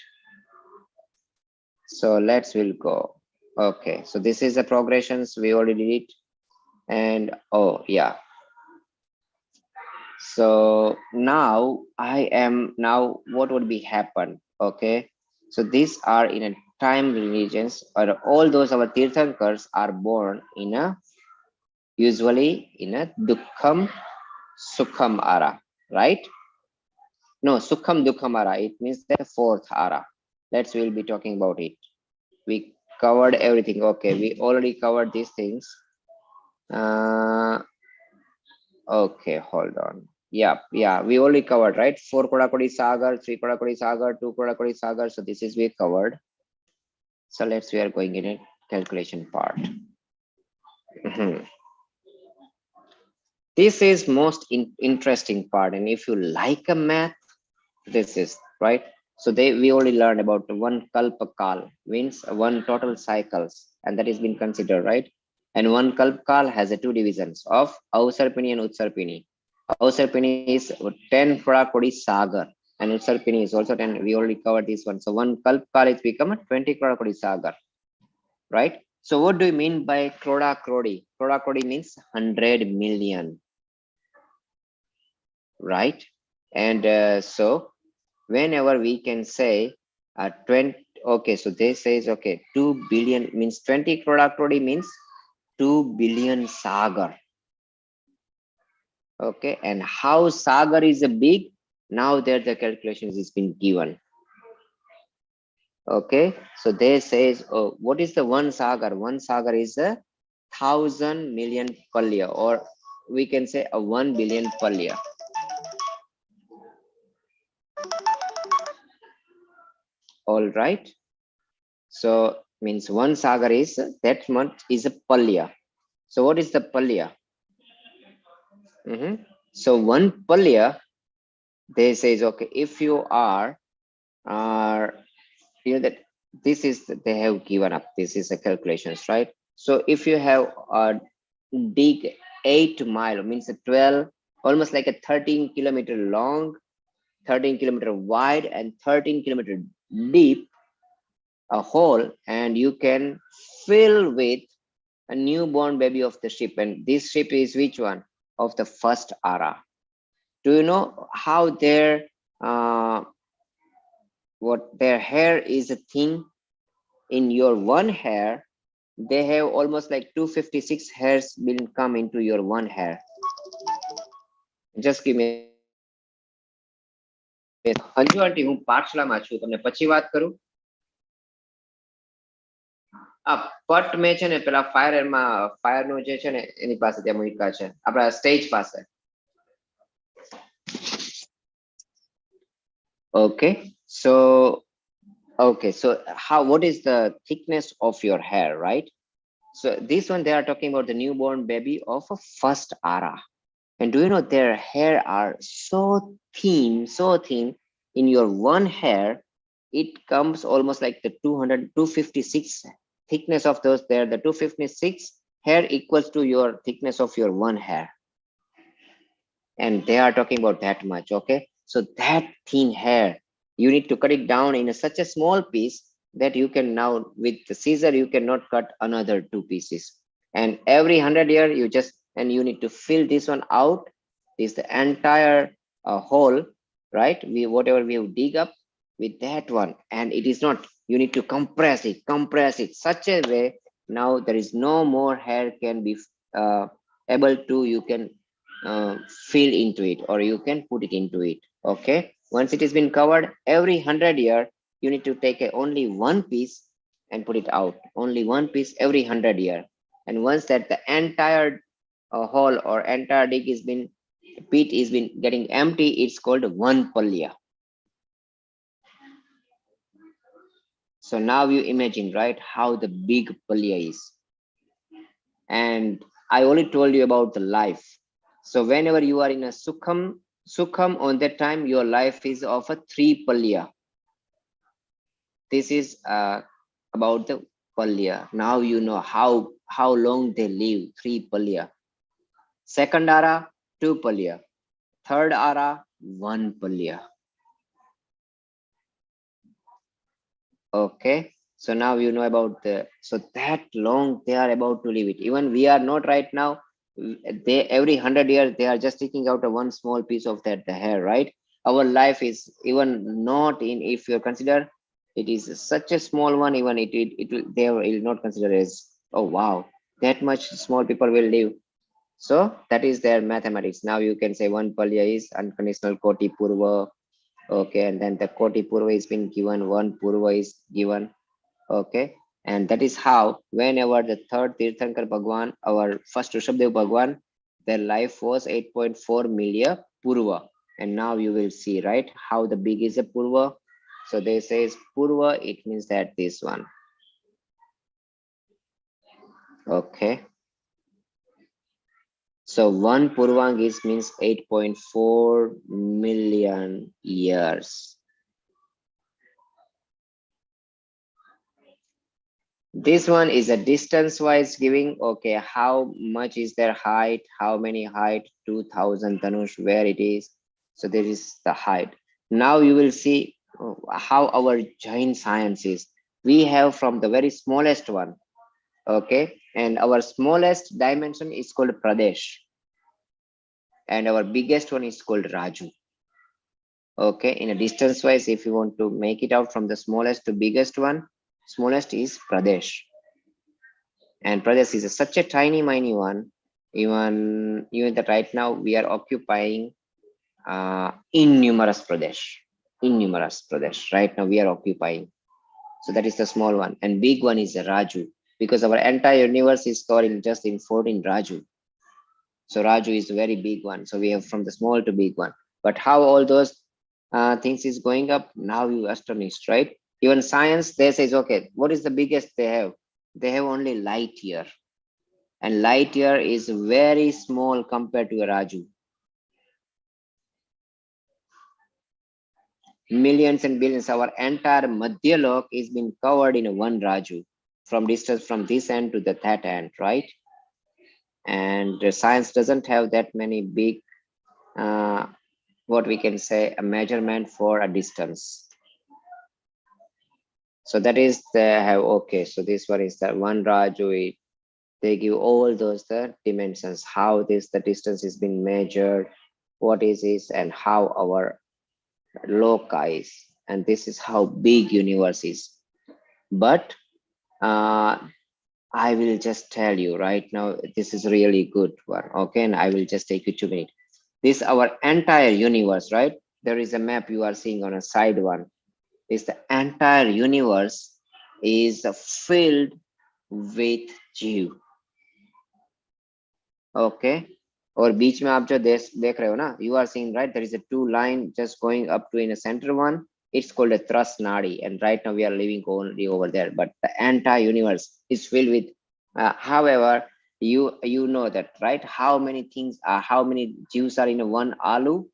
So let's will go. Okay, so this is the progressions we already did. And oh yeah, so now I am now what would be happen? Okay, so these are in a time religions, or all those our tirthankars are born in a usually in a dukkham sukham ara, right? No, sukham dukkham ara, it means the fourth ara. Let's we'll be talking about it. We covered everything. Okay, we already covered these things. Okay, hold on. Yeah, we already covered, right? 4 Kodakodi Sagar, 3 Kodakodi Sagar, 2 Kodakodi Sagar. So this is we covered. So we are going in a calculation part. This is most interesting part. And if you like a math, this is right. So we already learned about one kalpakal means one total cycles, and that has been considered, right? And one kalpakal has a 2 divisions of Ausarpini and Utsarpini. Ausarpini is 10 Kodi Sagar, and Utsarpini is also 10. We already covered this one. So one kalpakal is become a 20 Kodi Sagar, right? So what do you mean by Kroda Krodi? Kroda Krodi means 100 million, right? And so whenever we can say 20, okay, so this says okay 2 billion means 20 crore means 2 billion sagar. Okay, and how sagar is a big, now that the calculations is been given. Okay, so they says oh, what is the one sagar is a 1,000 million palya, or we can say a 1 billion palya. All right, so means one sagar is that much is a palya. So what is the palya? So one palya, they says okay, if you are you know that this is they have given up, this is the calculations, right? So if you have dig 8 mile means a 12, almost like a 13 kilometer long, 13 kilometer wide and 13 kilometer deep, a hole, and you can fill with a newborn baby of the sheep. And this sheep is which one? Of the first era. Do you know how their what their hair is a thing? In your one hair, they have almost like 256 hairs will come into your one hair. Just give me Anju આંટી હું પાઠશાળામાં છું, તમને પછી વાત કરું. આ પટ મેં છે ને પેલા ફાયર નું જે છે ને એની પાસે ત્યાં મૂક્યા છે આપણા સ્ટેજ પાસે. Okay, so what is the thickness of your hair, right? So this one, they are talking about the newborn baby of a first era. And do you know their hair are so thin in your one hair, it comes almost like the 256 thickness of those there, the 256 hair equals to your thickness of your one hair. And they are talking about that much. Okay, so that thin hair, you need to cut it down in such a small piece that you can now, with the scissor, you cannot cut another two pieces. And every 100 year you just, and you need to fill this one out, is the entire hole, right? We whatever we have dig up with that one, and it is not, you need to compress it such a way, now there is no more hair can be able to, you can fill into it, or you can put it into it. Okay, once it has been covered, every 100 year you need to take only one piece and put it out, only one piece every 100 year. And once that the entire hole or entire dig is been, pit is been getting empty, it's called one palya. So now you imagine, right, how the big palya is. And I only told you about the life. So whenever you are in a sukham on that time, your life is of a 3 palya. This is about the palya. Now you know how long they live, 3 palya. Second ara, 2 palya. Third ara, 1 palya. Okay, so now you know about the, so that long they are about to live it. Even we are not right now, they every 100 years they are just taking out a one small piece of that the hair, right? Our life is even not in, if you consider it is such a small one, even it will, they will not consider as, oh wow, that much small people will live. So that is their mathematics. Now you can say one palya is unconditional koti purva. Okay, and then the koti purva is been given, one purva is given. Okay, and that is how whenever the third tirthankar bhagwan, our first Rishabdev bhagwan, their life was 8.4 million purva. And now you will see, right, how the big is a purva. So they says purva, it means that this one. Okay, so one purvang is means 8.4 million years. This one is a distance wise giving. Okay, how much is their height, how many height, 2000 Tanush, where it is. So there is the height. Now you will see how our Jain science is. We have from the very smallest one. Okay, and our smallest dimension is called Pradesh, and our biggest one is called Raju. Okay, in a distance wise, if you want to make it out from the smallest to biggest one, smallest is Pradesh. And Pradesh is such a tiny one. Even that right now we are occupying innumerous Pradesh. Right now we are occupying. So that is the small one, and big one is Raju, because our entire universe is stored in just in 14 Raju. So Raju is a very big one. So we have from the small to big one. But how all those things is going up, now you astonished, right? Even science, they says, okay, what is the biggest they have? They have only light year, and light year is very small compared to a Raju. Millions and billions, our entire Madhya Lok is being covered in one Raju, from distance from this end to that end, right? And the science doesn't have that many big what we can say a measurement for a distance. So that is the have. Okay, so this one is the one Raju. They give all those the dimensions, how this the distance is being measured, what is this, and how our loci is, and this is how big universe is. But uh, I will just tell you right now, this is really good one. Okay, and I will just take you 2 minutes. This our entire universe, right? There is a map you are seeing on a side one. Is the entire universe is filled with जीव. Okay, और बीच में आप जो देख रहे हो ना, you are seeing, right, there is a two line just going up to in a center one. It's called a thrust nadi, and right now we are living only over there, but the entire universe is filled with however, you know that, right, how many things are, how many jews are in a one alu.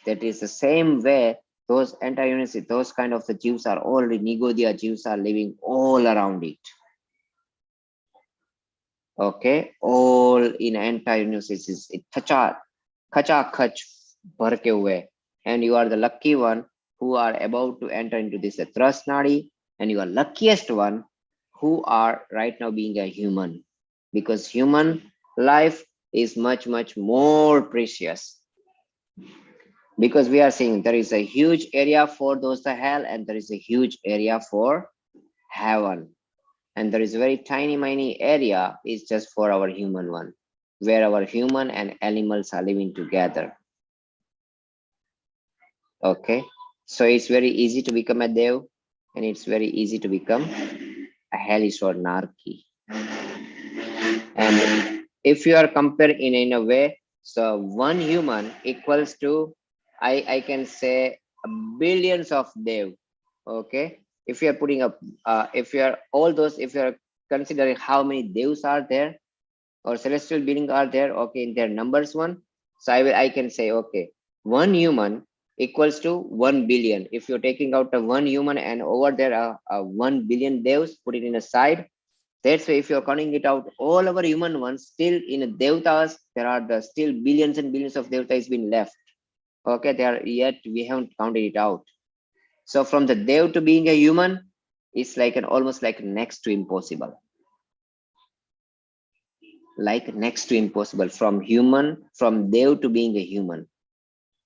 That is the same way those entire universe, those kind of the jews are already nigodia jews are living all around it. Okay, all in entire universe is it khach bhar ke hue, and you are the lucky one who are about to enter into this thrust nadi, and you are luckiest one who are right now being a human, because human life is much more precious, because we are seeing there is a huge area for those the hell, and there is a huge area for heaven, and there is a very tiny area is just for our human one, where our human and animals are living together. Okay, so it's very easy to become a dev, and it's very easy to become a hellish or narki. And if you are compared in a way, so one human equals to, I can say, billions of dev. Okay, if you are putting up if you are all those, if you are considering how many devs are there or celestial beings are there, okay, in their numbers one. So I can say, okay, one human equals to 1 billion. If you're taking out a one human and over there 1 billion devs, put it in a side. That's why if you're counting it out, all our human ones still in devtas, there are the still billions and billions of devtas been left. Okay, they are yet we haven't counted it out. So from the dev to being a human, it's like an almost like next to impossible. Like next to impossible from dev to being a human.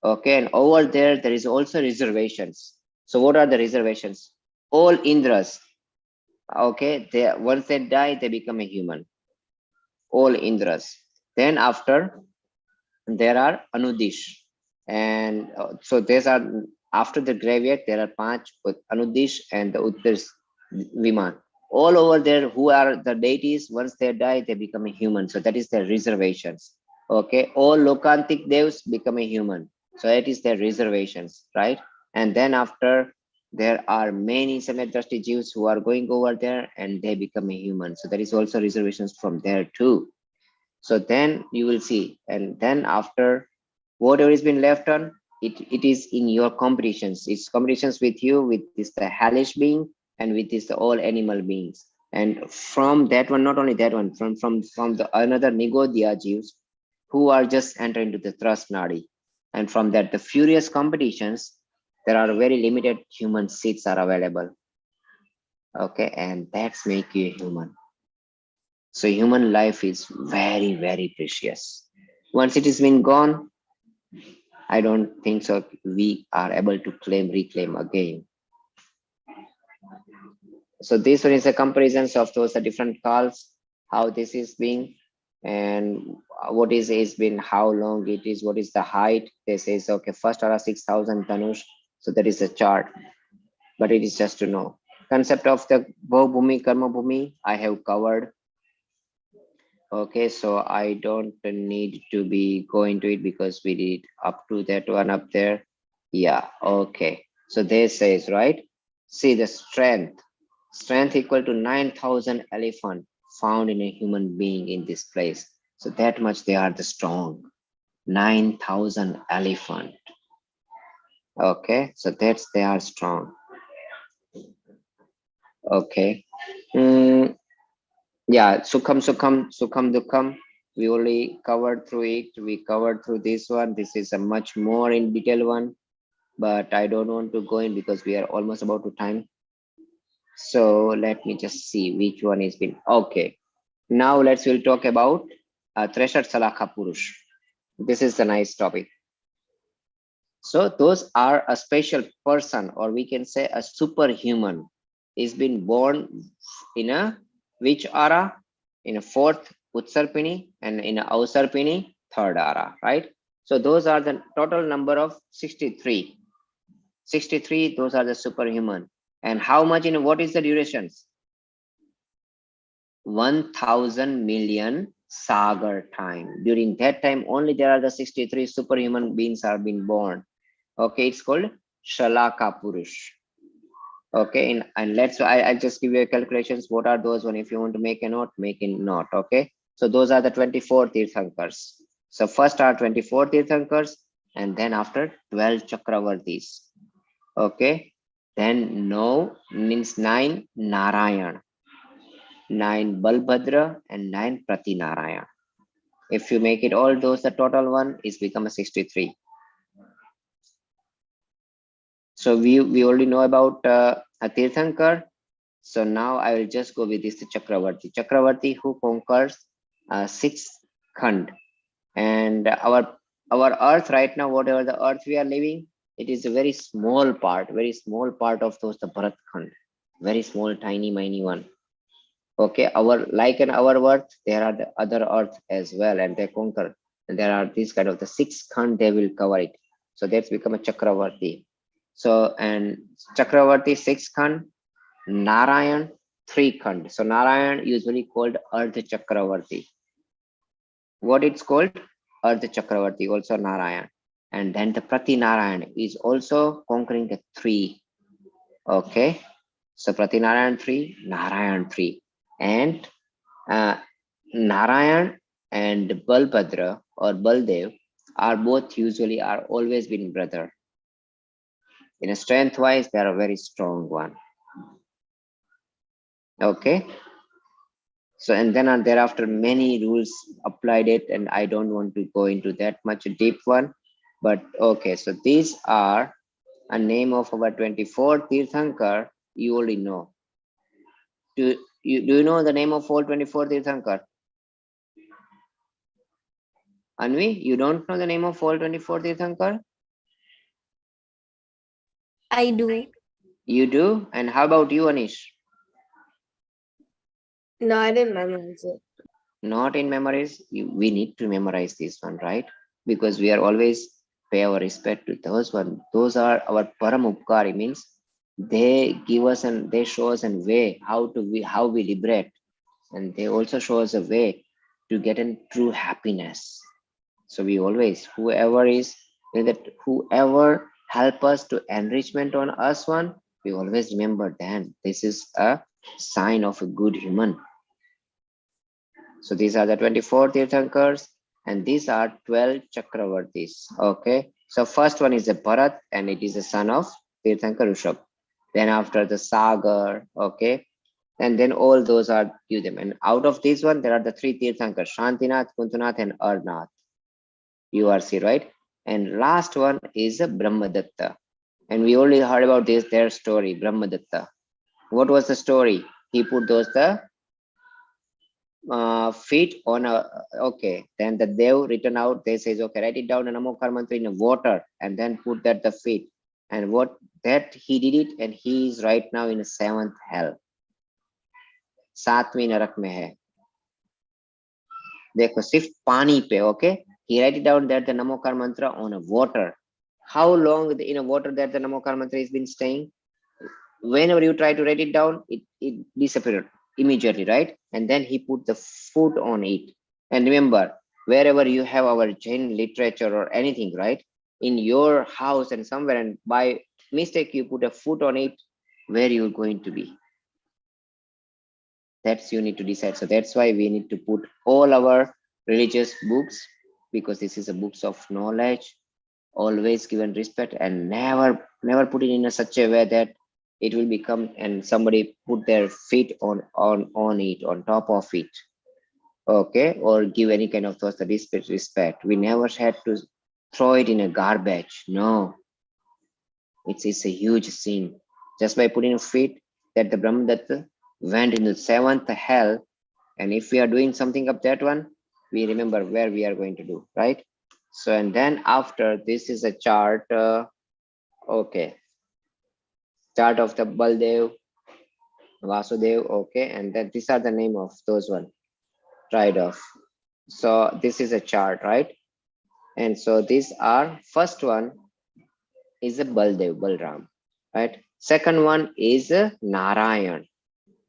Okay, and over there is also reservations. So what are the reservations? All indras, okay, they once they die they become a human, all indras. Then after there are anudish, and so these are after the graveyard there are panch anudish and the uttars viman, all over there who are the deities. Once they die they become a human, so that is their reservations. Okay, all lokantic devs become a human, so that is their reservations, right? And then after there are many samadrashti jews who are going over there and they become a human, so there is also reservations from there too. So then you will see, and then after whatever has been left on, it is in your competitions. It's competitions with you, with this the hellish being, and with this the all animal beings. And from that one, not only that one, from the another Nigodya Jews who are just entering into the thrust nadi. And from that, the furious competitions, there are very limited human seats are available. Okay, and that's make you a human. So human life is very precious. Once it has been gone, I don't think so we are able to reclaim again. So this one is a comparisons of those different calls, how this is being, and what is been, how long it is, what is the height. They say, okay, first are 6,000 Tanush. So that is a chart, but it is just to know. Concept of the Bhumi, Karma Bhumi, I have covered. Okay, so I don't need to be going to it because we did up to that one up there. Yeah, okay. So this says, right? See the strength. Strength equal to 9,000 elephant found in a human being in this place. So that much they are the strong. 9,000 elephant. Okay, so that's they are strong. Okay. Yeah, sukham dukham, we only covered through it, we covered through this one. This is a much more in detail one, but I don't want to go in because we are almost about to time. So let me just see which one is been okay. Now we'll talk about Treshat Salaka Purush. This is a nice topic. So those are a special person, or we can say a superhuman, is been born in a which era? In a fourth Utsarpini and in a Ausarpini third era, right? So those are the total number of 63. 63, those are the superhuman. And how much in what is the durations? 1000 million sagar time. During that time, only there are the 63 superhuman beings are being born. Okay, it's called Shalaka Purush. Okay, and I'll just give you a calculations. What are those one? If you want to make a note, make a note. Okay, so those are the 24 Tirthankars. So first are 24 Tirthankars, and then after 12 Chakravartis. Okay, then no means 9 Narayan, 9 Balbhadra, and 9 Pratinarayan. If you make it all those, the total one is become a 63. So we already know about a Tirthankar. So now I will just go with this Chakravarti. Chakravarti who conquers 6 Khand. And our earth right now, whatever the earth we are living, it is a very small part of those the Bharat Khand. Very small, tiny, miny one. Okay, our like in our earth, there are the other earth as well, and they conquer. And there are these kind of the 6 Khand, they will cover it. So that's become a Chakravarti. So and Chakravarti 6 Khand, Narayan 3 Khand. So Narayan usually called Ardha Chakravarti. What it's called? Ardha Chakravarti, also Narayan. And then the Prati Narayan is also conquering the 3. Okay. So Prati Narayan 3, Narayan 3. And uh, Narayan and Balbhadra or Baldev are both usually are always been brother. In a strength wise, they are a very strong one. Okay. So and then thereafter many rules applied it, and I don't want to go into that much deep one. But okay, so these are a name of our 24 Tirthankar. You already know. Do you know the name of all 24 Tirthankar? Anvi, you don't know the name of all 24 Tirthankar? I do. You do? And how about you, Anish? No, I didn't memorize it. Not in memories. We need to memorize this one, right? Because we are always pay our respect to those one. Those are our param upkari, means they give us and they show us a way how we liberate, and they also show us a way to get in true happiness. So we always whoever help us to enrichment on us one, we always remember then this is a sign of a good human. So these are the 24 Tirthankars, and these are 12 Chakravartis. Okay. So first one is the Bharat, and it is the son of Tirthankar Rishabh. Then after the Sagar, okay. And then all those are give them. And out of this one, there are the 3 Tirthankars, Shantinath, Kuntunath, and Arnath. You are see, right? And last one is a Brahmadatta. And we already heard about this, their story, Brahmadatta. What was the story? He put those the feet on a okay, then the dev written out, they says okay, write it down in Namokar mantra in water and then put that the feet, and what that he did it, and he is right now in a 7th hell, 7वीं नरक में है. देखो सिर्फ पानी पे. Okay, he write it down that the Namokar mantra on a water. How long in a water that the Namokar mantra is been staying? Whenever you try to write it down, it disappeared immediately, right? And then he put the foot on it. And remember, wherever you have our Jain literature or anything, right? In your house and somewhere, and by mistake you put a foot on it, where you're going to be. That's you need to decide. So that's why we need to put all our religious books, because this is a books of knowledge, always given respect, and never put it in a such a way that it will become and somebody put their feet on it, on top of it. Okay, or give any kind of thoughts the respect. We never had to throw it in a garbage. No, it's a huge sin. Just by putting a feet, that the Brahmadatta went into seventh hell. And if we are doing something of that one, we remember where we are going to do, right? So, and then after this is a chart, okay, chart of the Baldev, Vasudev, okay, and then these are the name of those one, tried off. So this is a chart, right? And so these are, first one is a Baldev, Balram, right? Second one is a Narayan,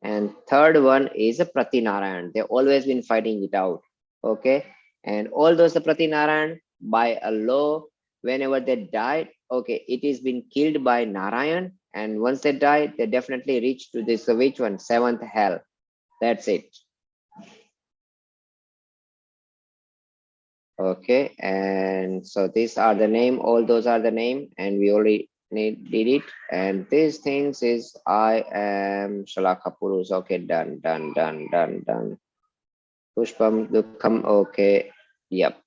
and third one is a Pratinarayan. They've always been fighting it out, okay? And all those Pratinarayan, by a law, whenever they died, okay, it is been killed by Narayan, and once they die, they definitely reach to this which one, seventh hell. That's it. Okay, and so these are the name, all those are the name, and we already did it. And these things is I am Shalaka Purus. Okay, done. Pushpam Dukham, okay. Yep.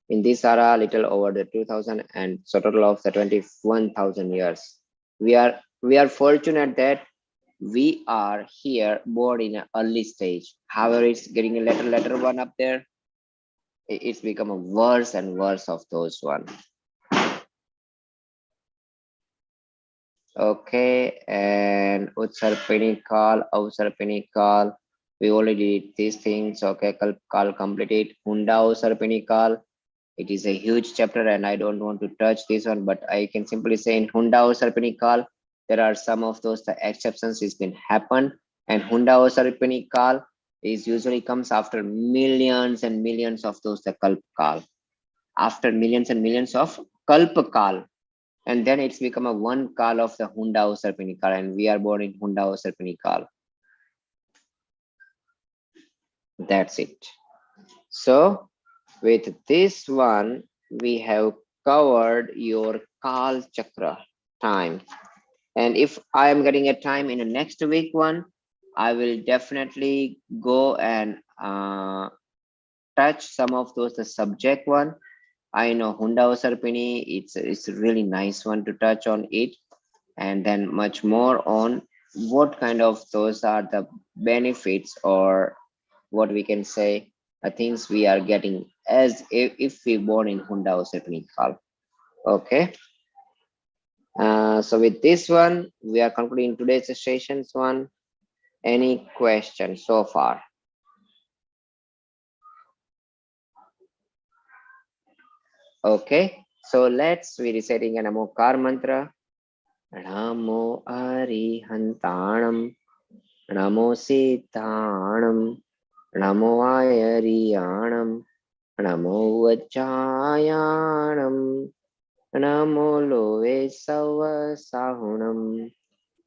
In this era, little over the 2000 and so total of the 21,000 years. We are fortunate that we are here born in an early stage. However, it's getting a later one up there. It's become a worse and worse of those one. Okay, and Utsarpini call, Avsarpini call. We already did these things. Okay, call completed. Hunda Avsarpini call. It is a huge chapter and I don't want to touch this one, but I can simply say in Hunda Avsarpini call, there are some of those the exceptions is been happen, and Hunda Avsarpini call is usually comes after millions and millions of those the Kalp call. After millions and millions of Kalp call, and then it's become a one call of the Hunda Sarpini call, and we are born in Hunda Sarpini call. That's it. So with this one, we have covered your Kal Chakra time. And if I am getting a time in the next week one, I will definitely go and touch some of those the subject one. I know Hunda Sarpini, it's a really nice one to touch on it, and then much more on what kind of those are the benefits, or what we can say things we are getting as if we born in Hunda or Kal. Okay, so with this one we are concluding today's sessions one. Any questions so far? Okay, so let's be reciting an Amokar mantra. Namo Arihantanam, Namo Siddhanam, Namo Ayariyanam, Namo Vachayanam, Namo Loe Sava Sahunam,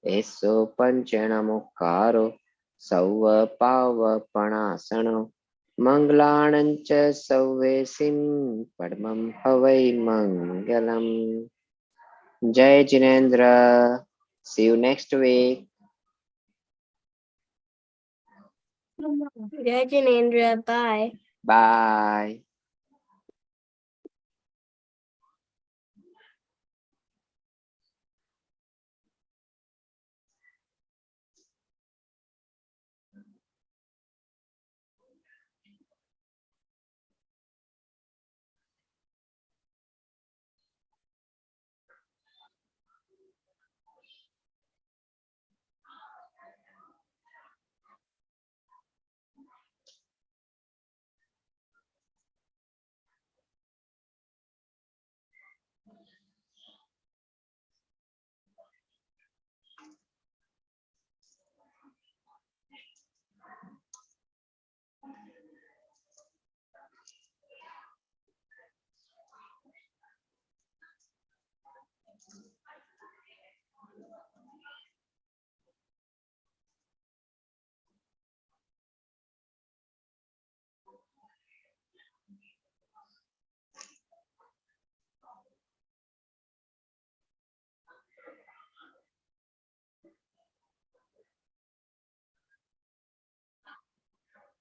Eso Panchanamokaro, Sava Pava Panasano, Manglanancha Savesim, Padmam Havai Mangalam. Jai Jinendra. See you next week. Jai Jinendra, bye. Bye.